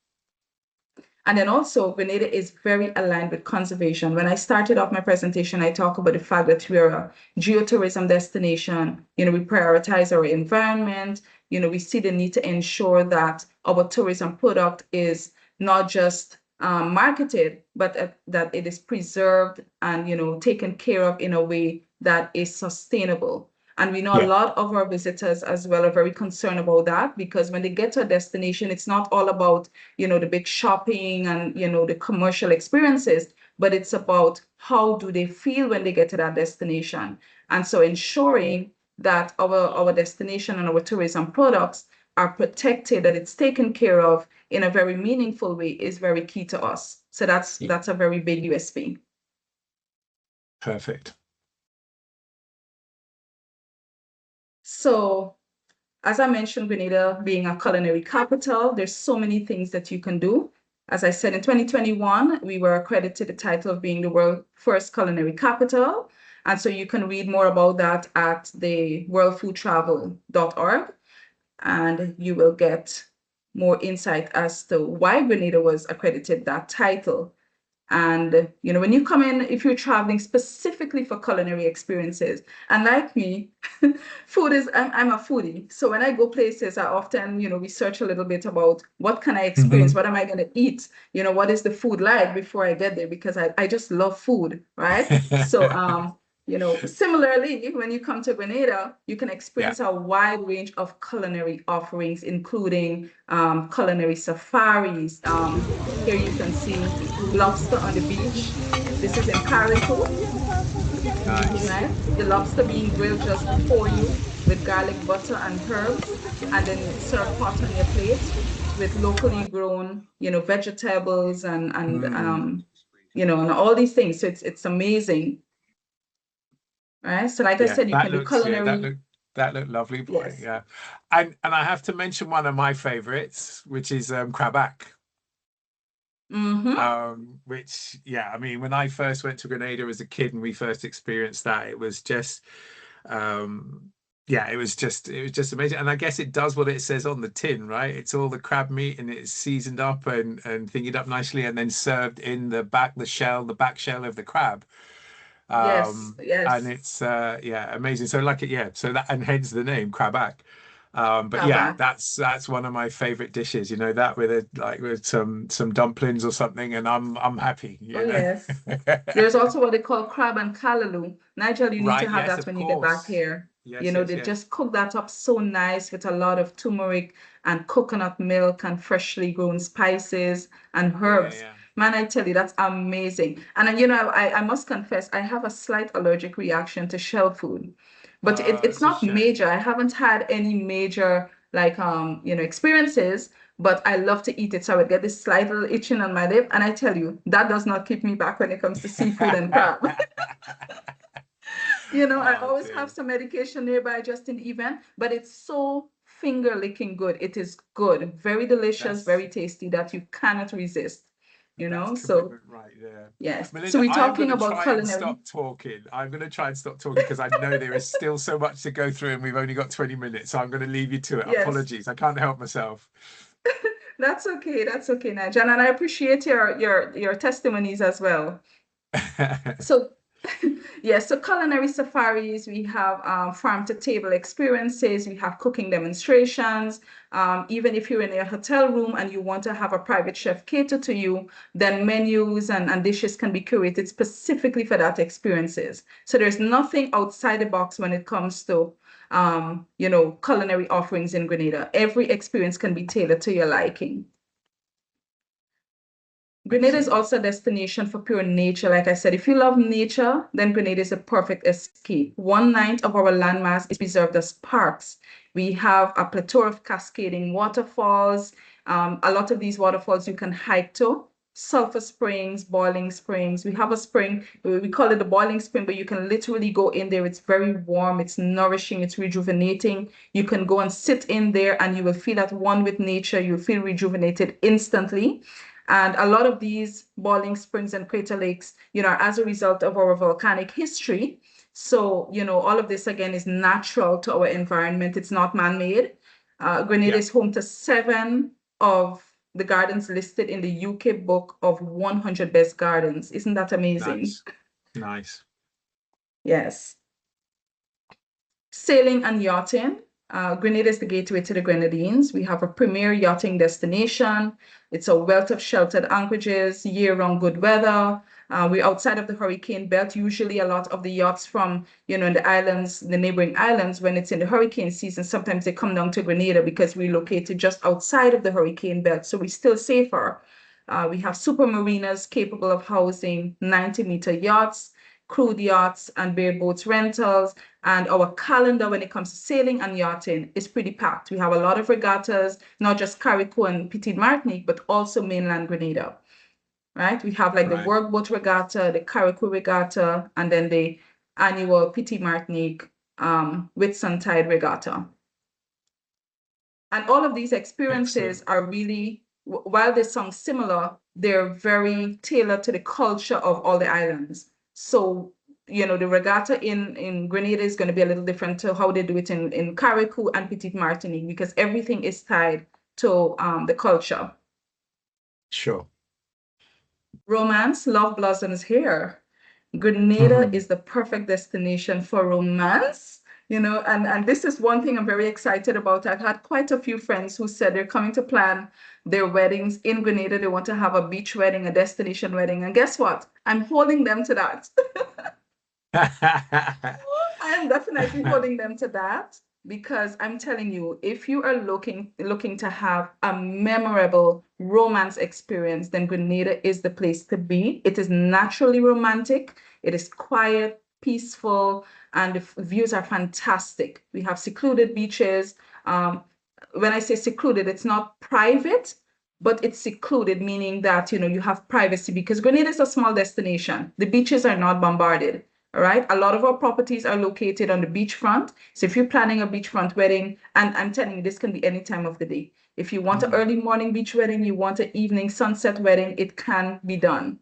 And then also, Grenada is very aligned with conservation. When I started off my presentation, I talk about the fact that we're a geotourism destination. We prioritize our environment. We see the need to ensure that our tourism product is not just marketed, but that it is preserved and, taken care of in a way that is sustainable. And we know a Yeah. lot of our visitors as well are very concerned about that because when they get to a destination, it's not all about the big shopping and the commercial experiences, but it's about how do they feel when they get to that destination. And so ensuring that our destination and our tourism products are protected, that it's taken care of in a very meaningful way is very key to us. So that's Yeah. that's a very big USP. Perfect. So as I mentioned, Grenada being a culinary capital, there's so many things that you can do. As I said, in 2021, we were accredited the title of being the world's first culinary capital. And so you can read more about that at the worldfoodtravel.org, and you will get more insight as to why Grenada was accredited that title. And when you come in, if you're traveling specifically for culinary experiences, and like me, food is I'm a foodie. So when I go places, I often, research a little bit about what can I experience, Hmm. what am I going to eat, what is the food like before I get there, because I just love food, right? So similarly, when you come to Grenada, you can Yeah. experience a wide range of culinary offerings, including culinary safaris. Here you can see lobster on the beach. This is in Calico, Nice. right? The lobster being grilled just before you with garlic butter and herbs, and then served hot on your plate with locally grown, vegetables Mm. and all these things. So it's amazing, right? So like I Yeah, said, you can do culinary. that looked lovely, boy. Yes. Yeah. And I have to mention one of my favorites, which is crabak. Mm-hmm. Which, yeah, I mean, when I first went to Grenada as a kid and we first experienced that, it was just yeah, it was just amazing. And I guess it does what it says on the tin, right? It's all the crab meat and it's seasoned up and thingied up nicely and then served in the back shell of the crab. Yes. And Yes. it's yeah, amazing. So like it, yeah, so that and hence the name crabak. But yeah, Kava. that's one of my favorite dishes, that with some dumplings or something, and I'm happy, Oh, yes. There's also what they call crab and callaloo. Nigel, you need to Right, have yes, that of when you get back course. here. Yes, yes, They yes. just cook that up so nice with a lot of turmeric and coconut milk and freshly grown spices and Yeah, herbs. yeah. Man, I tell you, that's amazing. And I must confess, I have a slight allergic reaction to shell food, but it's It's a not shame. major. I haven't had any major like experiences, but I love to eat it. So I would get this slight little itching on my lip. And I tell you, that does not keep me back when it comes to seafood and crab. I Oh always have dear. some medication nearby just in the event, but it's so finger licking good. It is good, very delicious, That's very tasty that you cannot resist, you that's know? So commitment right there. yes. So Melinda, we're I am going talking to about try and culinary. stop talking. I'm going to try and stop talking because I know there is still so much to go through and we've only got 20 minutes. So I'm going to leave you to it. Yes, Apologies. I can't help myself. that's okay. That's okay, Nigel. And I appreciate your testimonies as well. So, yes, so culinary safaris, we have farm to table experiences, we have cooking demonstrations. Even if you're in a hotel room and you want to have a private chef cater to you, then menus and dishes can be curated specifically for that experiences. So there's nothing outside the box when it comes to culinary offerings in Grenada. Every experience can be tailored to your liking. Grenada is Excellent. also a destination for pure nature. Like I said, if you love nature, then Grenada is a perfect escape. One ninth of our landmass is preserved as parks. We have a plethora of cascading waterfalls. A lot of these waterfalls you can hike to. Sulfur springs, boiling springs. We have a spring, we call it the boiling spring, but you can literally go in there. It's very warm, it's nourishing, it's rejuvenating. You can go and sit in there and you will feel at one with nature. You feel rejuvenated instantly. And a lot of these boiling springs and crater lakes, are as a result of our volcanic history. So, all of this again is natural to our environment. It's not man-made. Grenada Yeah, is home to 7 of the gardens listed in the UK book of 100 best gardens. Isn't that amazing? nice. Nice. Yes. Sailing and yachting. Grenada is the gateway to the Grenadines. We have a premier yachting destination. It's a wealth of sheltered anchorages, year-round good weather. We're outside of the hurricane belt. Usually a lot of the yachts from, in the islands, the neighboring islands, when it's in the hurricane season, sometimes they come down to Grenada because we're located just outside of the hurricane belt. So we're still safer. We have super marinas capable of housing 90-meter yachts, crude yachts, and bareboats rentals. And our calendar when it comes to sailing and yachting is pretty packed. We have a lot of regattas, not just Carriacou and Petite Martinique, but also mainland Grenada, right? We have like the Right. workboat regatta, the Carriacou regatta, and then the annual Petite Martinique Whitsuntide regatta. And all of these experiences Excellent. are really, while they sound similar, they're very tailored to the culture of all the islands. So, the regatta in Grenada is going to be a little different to how they do it in Carriacou and Petite Martinique because everything is tied to the culture. Sure. Romance, love blossoms here. Grenada Hmm. is the perfect destination for romance, and this is one thing I'm very excited about. I've had quite a few friends who said they're coming to plan their weddings in Grenada. They want to have a beach wedding, a destination wedding. And guess what? I'm holding them to that. I am definitely holding them to that because I'm telling you, if you are looking to have a memorable romance experience, then Grenada is the place to be. It is naturally romantic. It is quiet, peaceful, and the views are fantastic. We have secluded beaches. When I say secluded, it's not private, but it's secluded, meaning that you have privacy because Grenada is a small destination. The beaches are not bombarded. All right. A lot of our properties are located on the beachfront. So if you're planning a beachfront wedding, and I'm telling you, this can be any time of the day. If you want an Mm. early morning beach wedding, you want an evening sunset wedding, it can be done.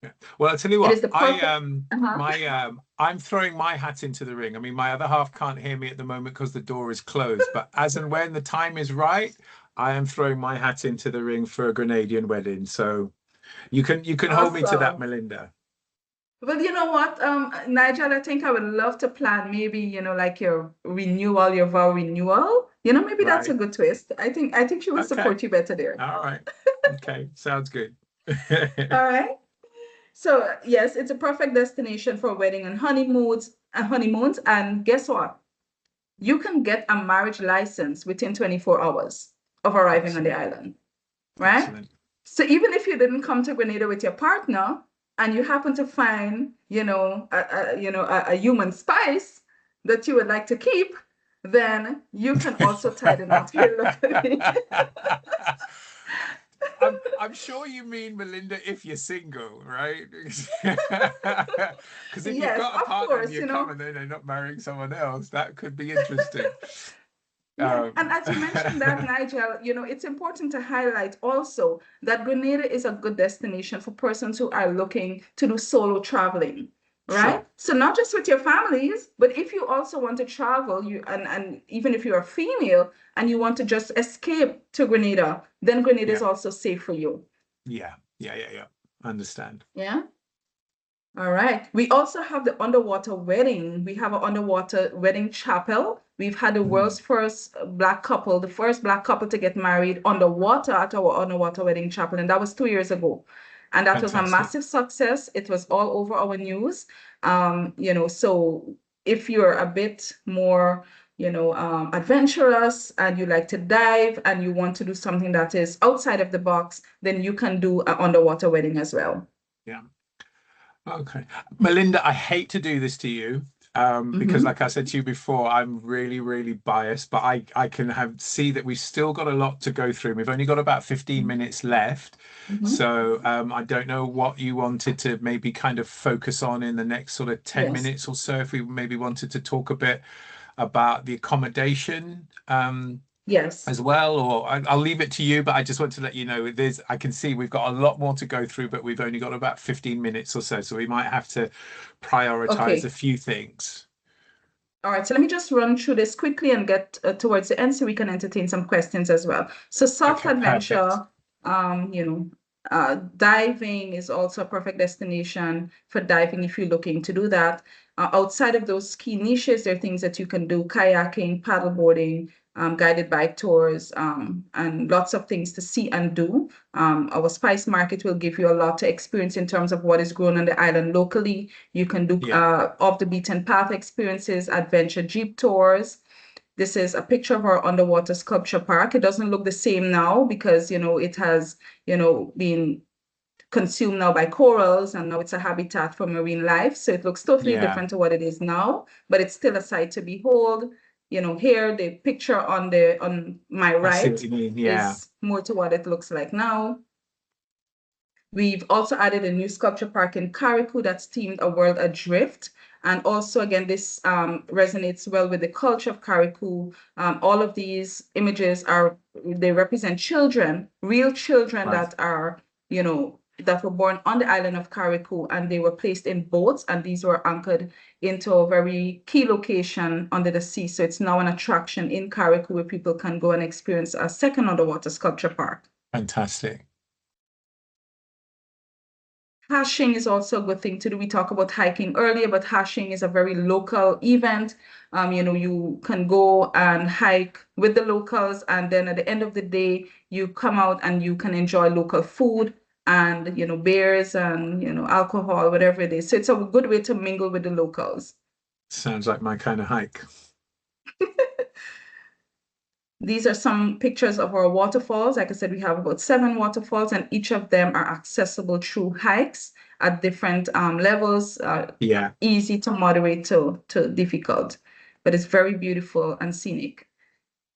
Yeah. Well, I'll tell you It is what, the perfect. Uh-huh. I'm throwing my hat into the ring. I mean, my other half can't hear me at the moment because the door is closed, but as and when the time is right, I am throwing my hat into the ring for a Grenadian wedding. So you can hold me to that, Awesome. Melinda. Well, you know what, Nigel, I think I would love to plan maybe, like your renewal, your vow renewal. Maybe that's a Right. good twist. I think she will Okay. support you better there. All right. Okay. Sounds good. All right. So yes, it's a perfect destination for wedding and honeymoons. And guess what? You can get a marriage license within 24 hours of arriving on the Excellent. island, right? Excellent. So even if you didn't come to Grenada with your partner and you happen to find, a human spice that you would like to keep, then you can also tie the knot here locally. I'm sure you mean, Melinda, if you're single, right? Because if you've Yes, got a of partner and course, you come and then they're not marrying someone else, that could be interesting. Yeah, and Um, as you mentioned that, Nigel, it's important to highlight also that Grenada is a good destination for persons who are looking to do solo traveling, sure. right? So not just with your families, but if you also want to travel, and even if you're a female and you want to just escape to Grenada, then Grenada is Yeah. also safe for you. Yeah. Yeah. Yeah. Yeah. Understand. Yeah. All right. We also have the underwater wedding. We have an underwater wedding chapel. We've had the Mm, world's first black couple, the first black couple to get married underwater at our underwater wedding chapel, and that was 2 years ago. And that was a fantastic. massive success. It was all over our news. So if you're a bit more, adventurous and you like to dive and you want to do something that is outside of the box, then you can do an underwater wedding as well. Yeah. Okay. Melinda, I hate to do this to you, because Hmm. like I said to you before, I'm really, really biased, but I can see that we've still got a lot to go through. We've only got about 15 minutes left. Hmm. So I don't know what you wanted to maybe kind of focus on in the next sort of 10 Yes. minutes or so, if we maybe wanted to talk a bit about the accommodation. Yes. As well, or I'll leave it to you, but I just want to let you know I can see we've got a lot more to go through, but we've only got about 15 minutes or so, so we might have to prioritize a Okay. few things. All right. So let me just run through this quickly and get towards the end so we can entertain some questions as well. So soft Okay, perfect. adventure, um, you know, diving is also a perfect destination for diving if you're looking to do that. Outside of those key niches, there are things that you can do: kayaking, paddleboarding, guided bike tours, and lots of things to see and do. Our spice market will give you a lot to experience in terms of what is grown on the island locally. You can do Yeah, off the beaten path experiences, adventure jeep tours. This is a picture of our underwater sculpture park. It doesn't look the same now because, it has, been consumed now by corals and now it's a habitat for marine life. So it looks totally yeah, different to what it is now, but it's still a sight to behold. Here the picture on my I see what right you mean. Yeah, is more to what it looks like now. We've also added a new sculpture park in Carriacou that's themed A World Adrift. And also, again, this resonates well with the culture of Carriacou. All of these images they represent children, real children right, that were born on the island of Carriacou, and they were placed in boats, and these were anchored into a very key location under the sea. So it's now an attraction in Carriacou where people can go and experience a second underwater sculpture park. fantastic. Hashing is also a good thing to do. We talked about hiking earlier, but hashing is a very local event. You can go and hike with the locals, and then at the end of the day, you come out and you can enjoy local food and, beers and, alcohol, whatever it is. So it's a good way to mingle with the locals. Sounds like my kind of hike. These are some pictures of our waterfalls. Like I said, we have about 7 waterfalls, and each of them are accessible through hikes at different levels, Yeah, easy to moderate to difficult, but it's very beautiful and scenic.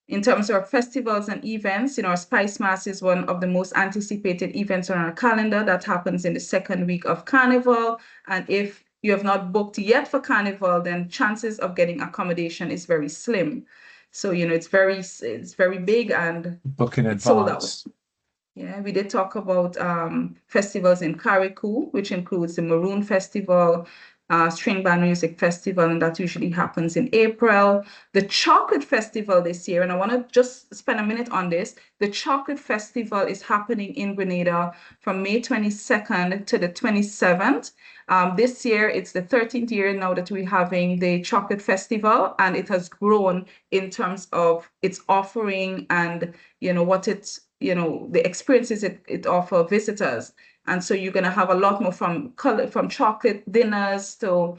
In terms of festivals and events, our Spice Mass is one of the most anticipated events on our calendar that happens in the second week of Carnival. And if you have not booked yet for Carnival, then chances of getting accommodation is very slim. So, it's very big and book in it's sold out. advance. Yeah, we did talk about festivals in Carriacou, which includes the Maroon Festival, String Band Music Festival, and that usually happens in April. The Chocolate Festival this year, and I want to just spend a minute on this. The Chocolate Festival is happening in Grenada from May 22nd to the 27th. This year, it's the 13th year now that we're having the Chocolate Festival, and it has grown in terms of its offering and what it's the experiences it offer visitors. And so you're going to have a lot more from chocolate dinners to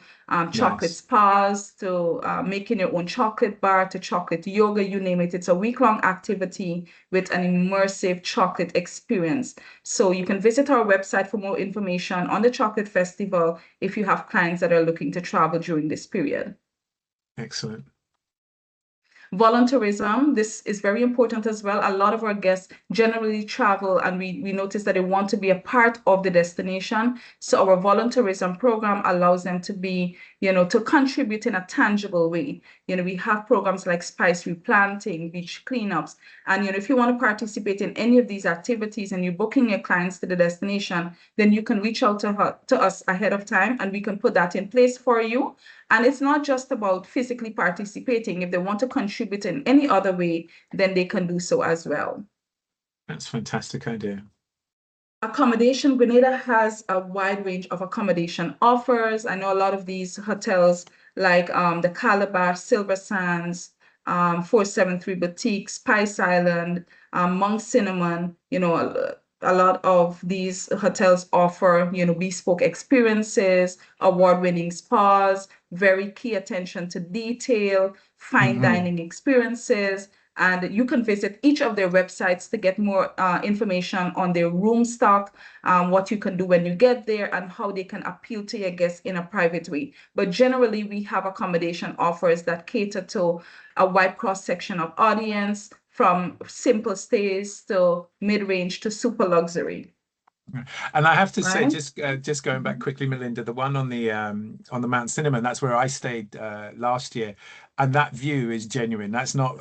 chocolate Nice. spas to making your own chocolate bar to chocolate yoga, you name it. It's a week-long activity with an immersive chocolate experience. So you can visit our website for more information on the chocolate festival if you have clients that are looking to travel during this period. Excellent. Volunteerism, this is very important as well. A lot of our guests generally travel and we notice that they want to be a part of the destination. So our volunteerism program allows them to be, to contribute in a tangible way. We have programs like spice replanting, beach cleanups. And, if you want to participate in any of these activities and you're booking your clients to the destination, then you can reach out to us ahead of time and we can put that in place for you. And it's not just about physically participating. If they want to contribute in any other way, then they can do so as well. That's a fantastic idea. Accommodation, Grenada has a wide range of accommodation offers. I know a lot of these hotels like the Calabash, Silver Sands, 473 Boutique, Spice Island, Monk Cinnamon, a lot of these hotels offer, bespoke experiences, award-winning spas, very key attention to detail, fine dining experiences. And you can visit each of their websites to get more information on their room stock, what you can do when you get there, and how they can appeal to your guests in a private way. But generally, we have accommodation offers that cater to a wide cross-section of audience, from simple stays to mid-range to super luxury. And I have to say, Right? just going back quickly, Melinda, the one on the Mount Cinnamon, that's where I stayed last year, and that view is genuine. That's not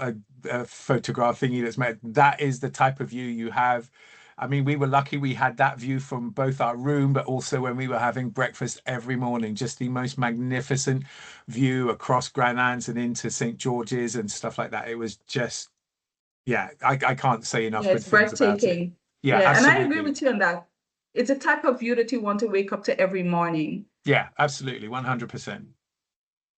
a photograph thingy that's made. That is the type of view you have. I mean, we were lucky we had that view from both our room, but also when we were having breakfast every morning, just the most magnificent view across Grand Anse and into St. George's and stuff like that. It was just, yeah, I can't say enough Yeah, good it's things about it. breathtaking. Yeah, Yeah, and I agree absolutely. with you on that. It's a type of view that you want to wake up to every morning. Yeah, absolutely. 100%.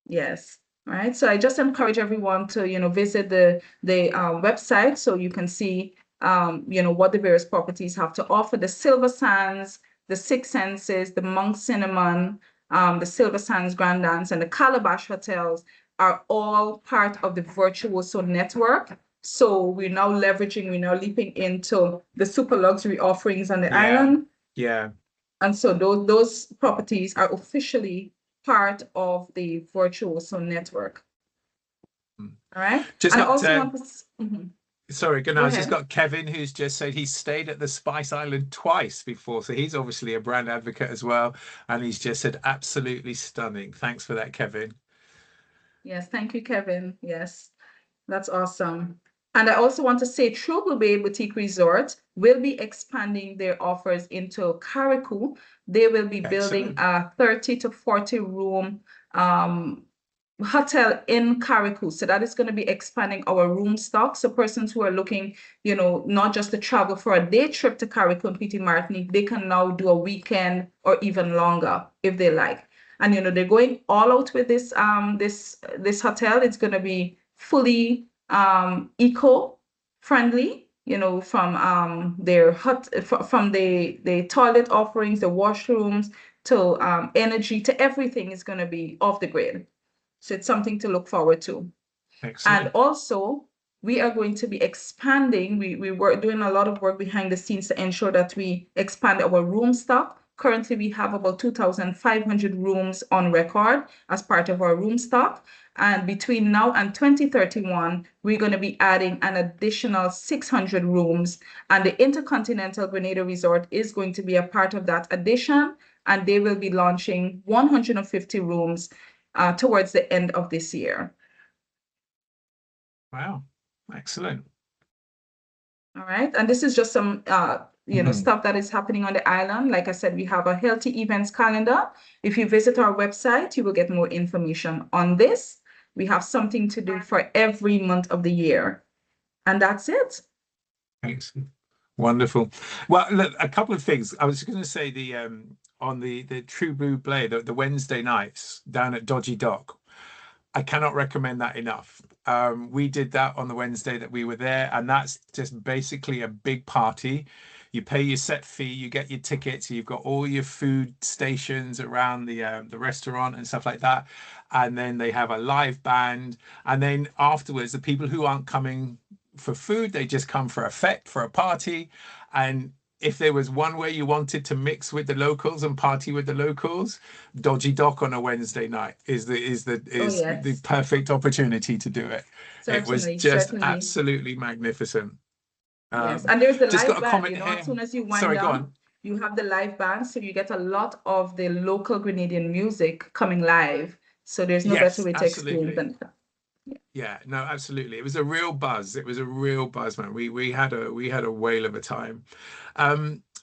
Yes. Right. So I just encourage everyone to, visit the website so you can see, what the various properties have to offer. The Silver Sands, the Six Senses, the Monk Cinnamon, the Silver Sands Grand Dance, and the Calabash hotels are all part of the Virtuoso network. So we're now leaping into the super luxury offerings on the Yeah, island. yeah. And so those properties are officially part of the Virtuoso network. Mm. All right. Just And I got also want to, sorry, good. go I just ahead. got Kevin who's just said he stayed at the Spice Island twice before, so he's obviously a brand advocate as well, and he's just said absolutely stunning. Thanks for that, Kevin. Yes, thank you, Kevin. Yes, that's awesome. And I also want to say Trouble Bay Boutique Resort will be expanding their offers into Carriacou. They will be building Excellent. a 30 to 40 room hotel in Carriacou. So that is going to be expanding our room stock. So persons who are looking, not just to travel for a day trip to Carriacou and PT Martinique, they can now do a weekend or even longer if they like. And they're going all out with this hotel. It's going to be fully eco friendly. From their from the toilet offerings, the washrooms to energy to everything is going to be off the grid. So it's something to look forward to. And Excellent. also, we are going to be expanding. We were doing a lot of work behind the scenes to ensure that we expand our room stock. Currently, we have about 2,500 rooms on record as part of our room stock. And between now and 2031, we're going to be adding an additional 600 rooms. And the Intercontinental Grenada Resort is going to be a part of that addition. And they will be launching 150 rooms towards the end of this year. Wow. Excellent. All right. And this is just some, stuff that is happening on the island. Like I said, we have a healthy events calendar. If you visit our website, you will get more information on this. We have something to do for every month of the year. And that's it. Excellent. Wonderful. Well, look, a couple of things. I was going to say on the True Blue Play, the Wednesday nights down at Dodgy Dock. I cannot recommend that enough. We did that on the Wednesday that we were there, and that's just basically a big party. You pay your set fee, you get your tickets, you've got all your food stations around the restaurant and stuff like that, and then they have a live band, and then afterwards, the people who aren't coming for food, they just come for a fete, for a party, and if there was one way you wanted to mix with the locals and party with the locals, Dodgy Dock on a Wednesday night is Oh, the yes. perfect opportunity to do it. It was Certainly, just certainly. absolutely magnificent. Yes. And there's the Just live got a band, comment as here. soon as you wind Sorry, go down, on. you have the live band, so you get a lot of the local Grenadian music coming live. So there's no better Yes, way to explain absolutely. than that. Yeah, no, absolutely. It was a real buzz. It was a real buzz, man. We had a whale of a time.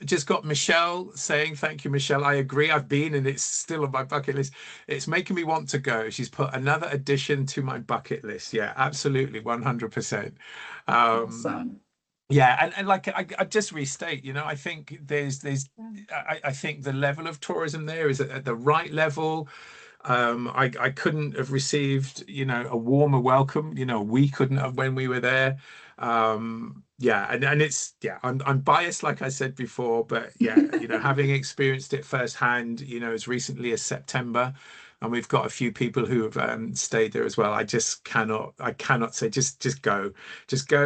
Just got Michelle saying, thank you, Michelle. I agree. I've been and it's still on my bucket list. It's making me want to go. She's put another addition to my bucket list. Yeah, absolutely, 100%. Um, Awesome. yeah, and like I just restate, I think I think the level of tourism there is at the right level. I couldn't have received, a warmer welcome. We couldn't have when we were there. Yeah, and it's I'm biased, like I said before, but yeah, having experienced it firsthand, as recently as September, and we've got a few people who have stayed there as well. I cannot say just go,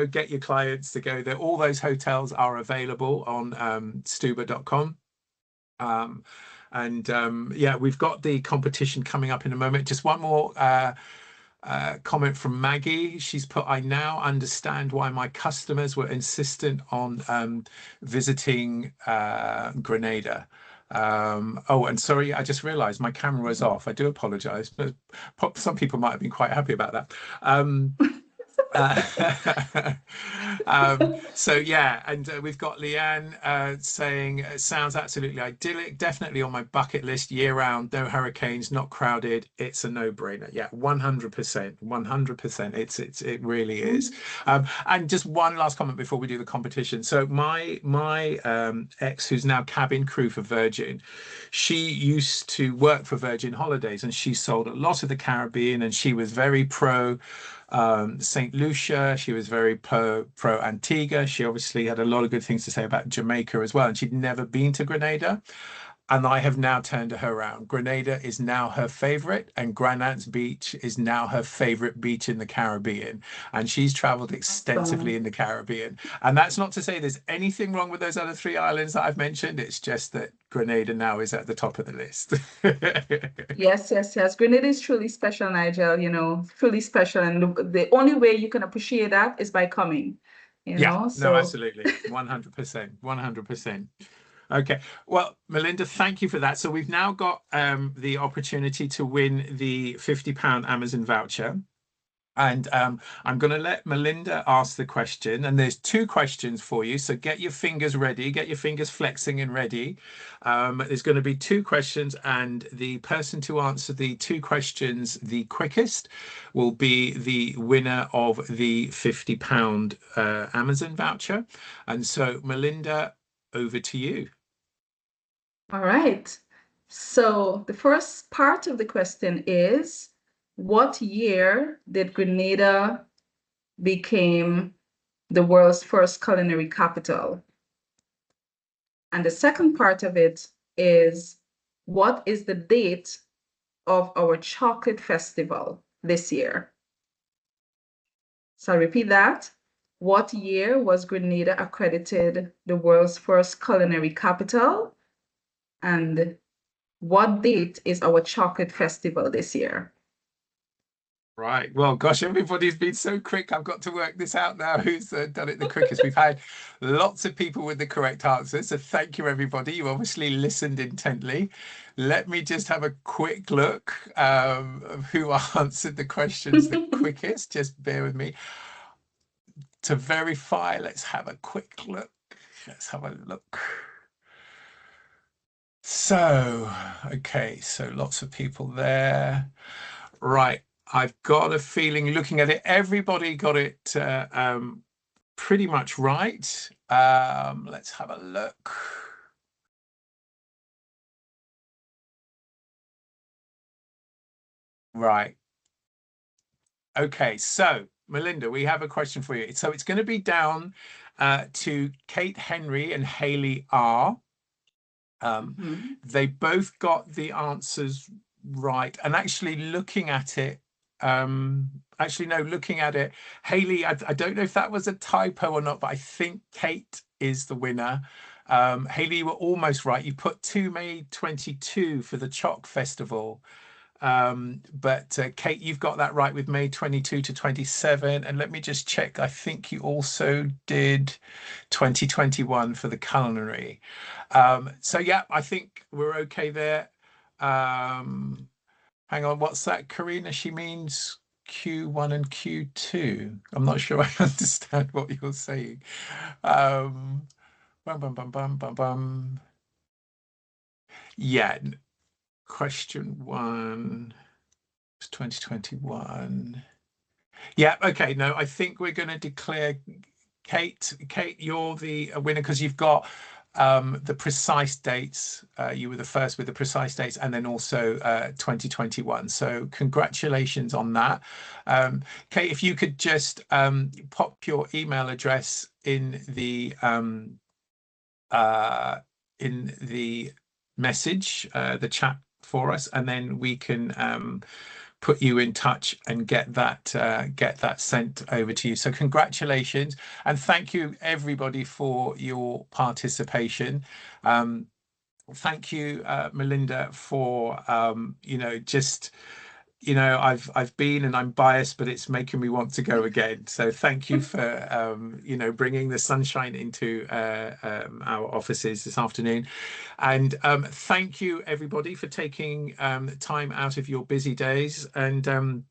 get your clients to go there. All those hotels are available on Stuba.com. Um, and yeah, we've got the competition coming up in a moment. Just one more comment from Maggie. She's put, I now understand why my customers were insistent on visiting Grenada. Oh, and sorry, I just realized my camera was off. I do apologize, but some people might have been quite happy about that. Uh, so yeah, and we've got Leanne saying sounds absolutely idyllic, definitely on my bucket list year round, no hurricanes, not crowded, it's a no-brainer. Yeah, 100%, 100%. It really is. And just one last comment before we do the competition. So my ex, who's now cabin crew for Virgin, she used to work for Virgin Holidays, and she sold a lot of the Caribbean, and she was very pro St. Lucia. She was very pro Antigua. She obviously had a lot of good things to say about Jamaica as well, and she'd never been to Grenada. And I have now turned her around. Grenada is now her favorite, and Granance Beach is now her favorite beach in the Caribbean. And she's traveled extensively Awesome. in the Caribbean. And that's not to say there's anything wrong with those other three islands that I've mentioned. It's just that Grenada now is at the top of the list. Yes, yes, yes. Grenada is truly special, Nigel, truly special. And the only way you can appreciate that is by coming, Yeah, no, So absolutely. 100%. 100%. Okay. Well, Melinda, thank you for that. So we've now got the opportunity to win the £50 Amazon voucher. And I'm going to let Melinda ask the question. And there's two questions for you. So get your fingers ready, get your fingers flexing and ready. There's going to be two questions, and the person to answer the two questions the quickest will be the winner of the £50 Amazon voucher. And so, Melinda, over to you. all right. So the first part of the question is, what year did Grenada became the world's first culinary capital? And the second part of it is, what is the date of our chocolate festival this year? So I'll repeat that. What year was Grenada accredited the world's first culinary capital? And what date is our chocolate festival this year? Right. Well, gosh, everybody's been so quick. I've got to work this out now. Who's done it the quickest? We've had lots of people with the correct answers. So thank you, everybody. You obviously listened intently. Let me just have a quick look of who answered the questions the quickest. Just bear with me. To verify, let's have a quick look. Let's have a look. So, okay, so lots of people there. Right. I've got a feeling looking at it, everybody got it pretty much right. Let's have a look. Right. Okay. So, Melinda, we have a question for you. So it's going to be down to Kate Henry and Haley R. Mhm. They both got the answers right. And actually looking at it, actually, no, looking at it, Haley, I don't know if that was a typo or not, but I think Kate is the winner. Hayley, you were almost right. You put 2 May 22 for the Chalk Festival. But Kate, you've got that right with May 22 to 27. And let me just check. I think you also did 2021 for the culinary. So yeah, I think we're okay there. Um, Hang on, what's that, Karina? She means Q1 and Q2. I'm not sure I understand what you're saying. Um, bum, bum, bum, bum, bum, bum. Yeah, question one was 2021. Yeah, okay. No, I think we're going to declare Kate. Kate, you're the winner because you've got the precise dates. You were the first with the precise dates, and then also 2021. So congratulations on that. Kate, if you could just pop your email address uh, in the message, the chat for us, and then we can put you in touch and get that sent over to you. So congratulations and thank you everybody for your participation. Thank you, Melinda, for just I've been and I'm biased, but it's making me want to go again. So thank you for bringing the sunshine into our offices this afternoon, and thank you everybody for taking time out of your busy days. And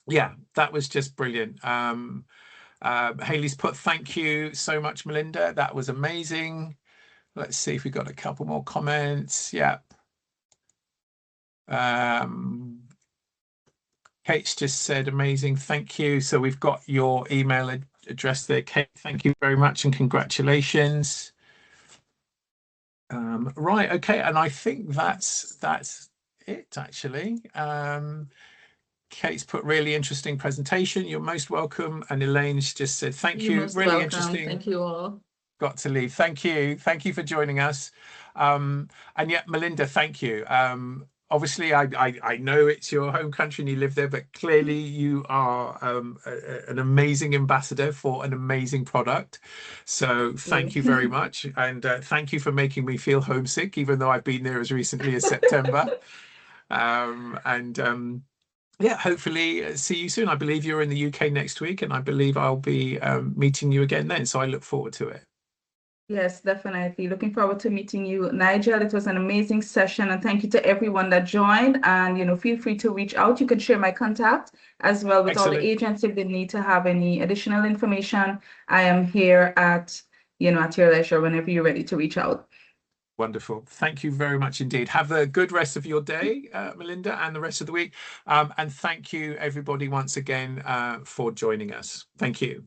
yeah, that was just brilliant. Hayley's put thank you so much, Melinda. That was amazing. Let's see if we got a couple more comments. Yeah. Kate's just said amazing, thank you. So we've got your email address there, Kate. Thank you very much and congratulations. Right, okay, and I think that's it actually. Kate's put really interesting presentation. You're most welcome. And Elaine's just said thank You're you. most Really welcome. interesting. Thank you all. Got to leave. Thank you. Thank you for joining us. And yet, Melinda, thank you. Obviously, I know it's your home country and you live there, but clearly you are an amazing ambassador for an amazing product. So thank you very much. And thank you for making me feel homesick, even though I've been there as recently as September. Yeah, hopefully see you soon. I believe you're in the UK next week, and I believe I'll be meeting you again then. So I look forward to it. Yes, definitely. Looking forward to meeting you, Nigel. It was an amazing session, and thank you to everyone that joined. And feel free to reach out. You can share my contact as well with all the Excellent. agents if they need to have any additional information. I am here at your leisure whenever you're ready to reach out. Wonderful. Thank you very much indeed. Have a good rest of your day, Melinda, and the rest of the week. And thank you, everybody, once again for joining us. Thank you.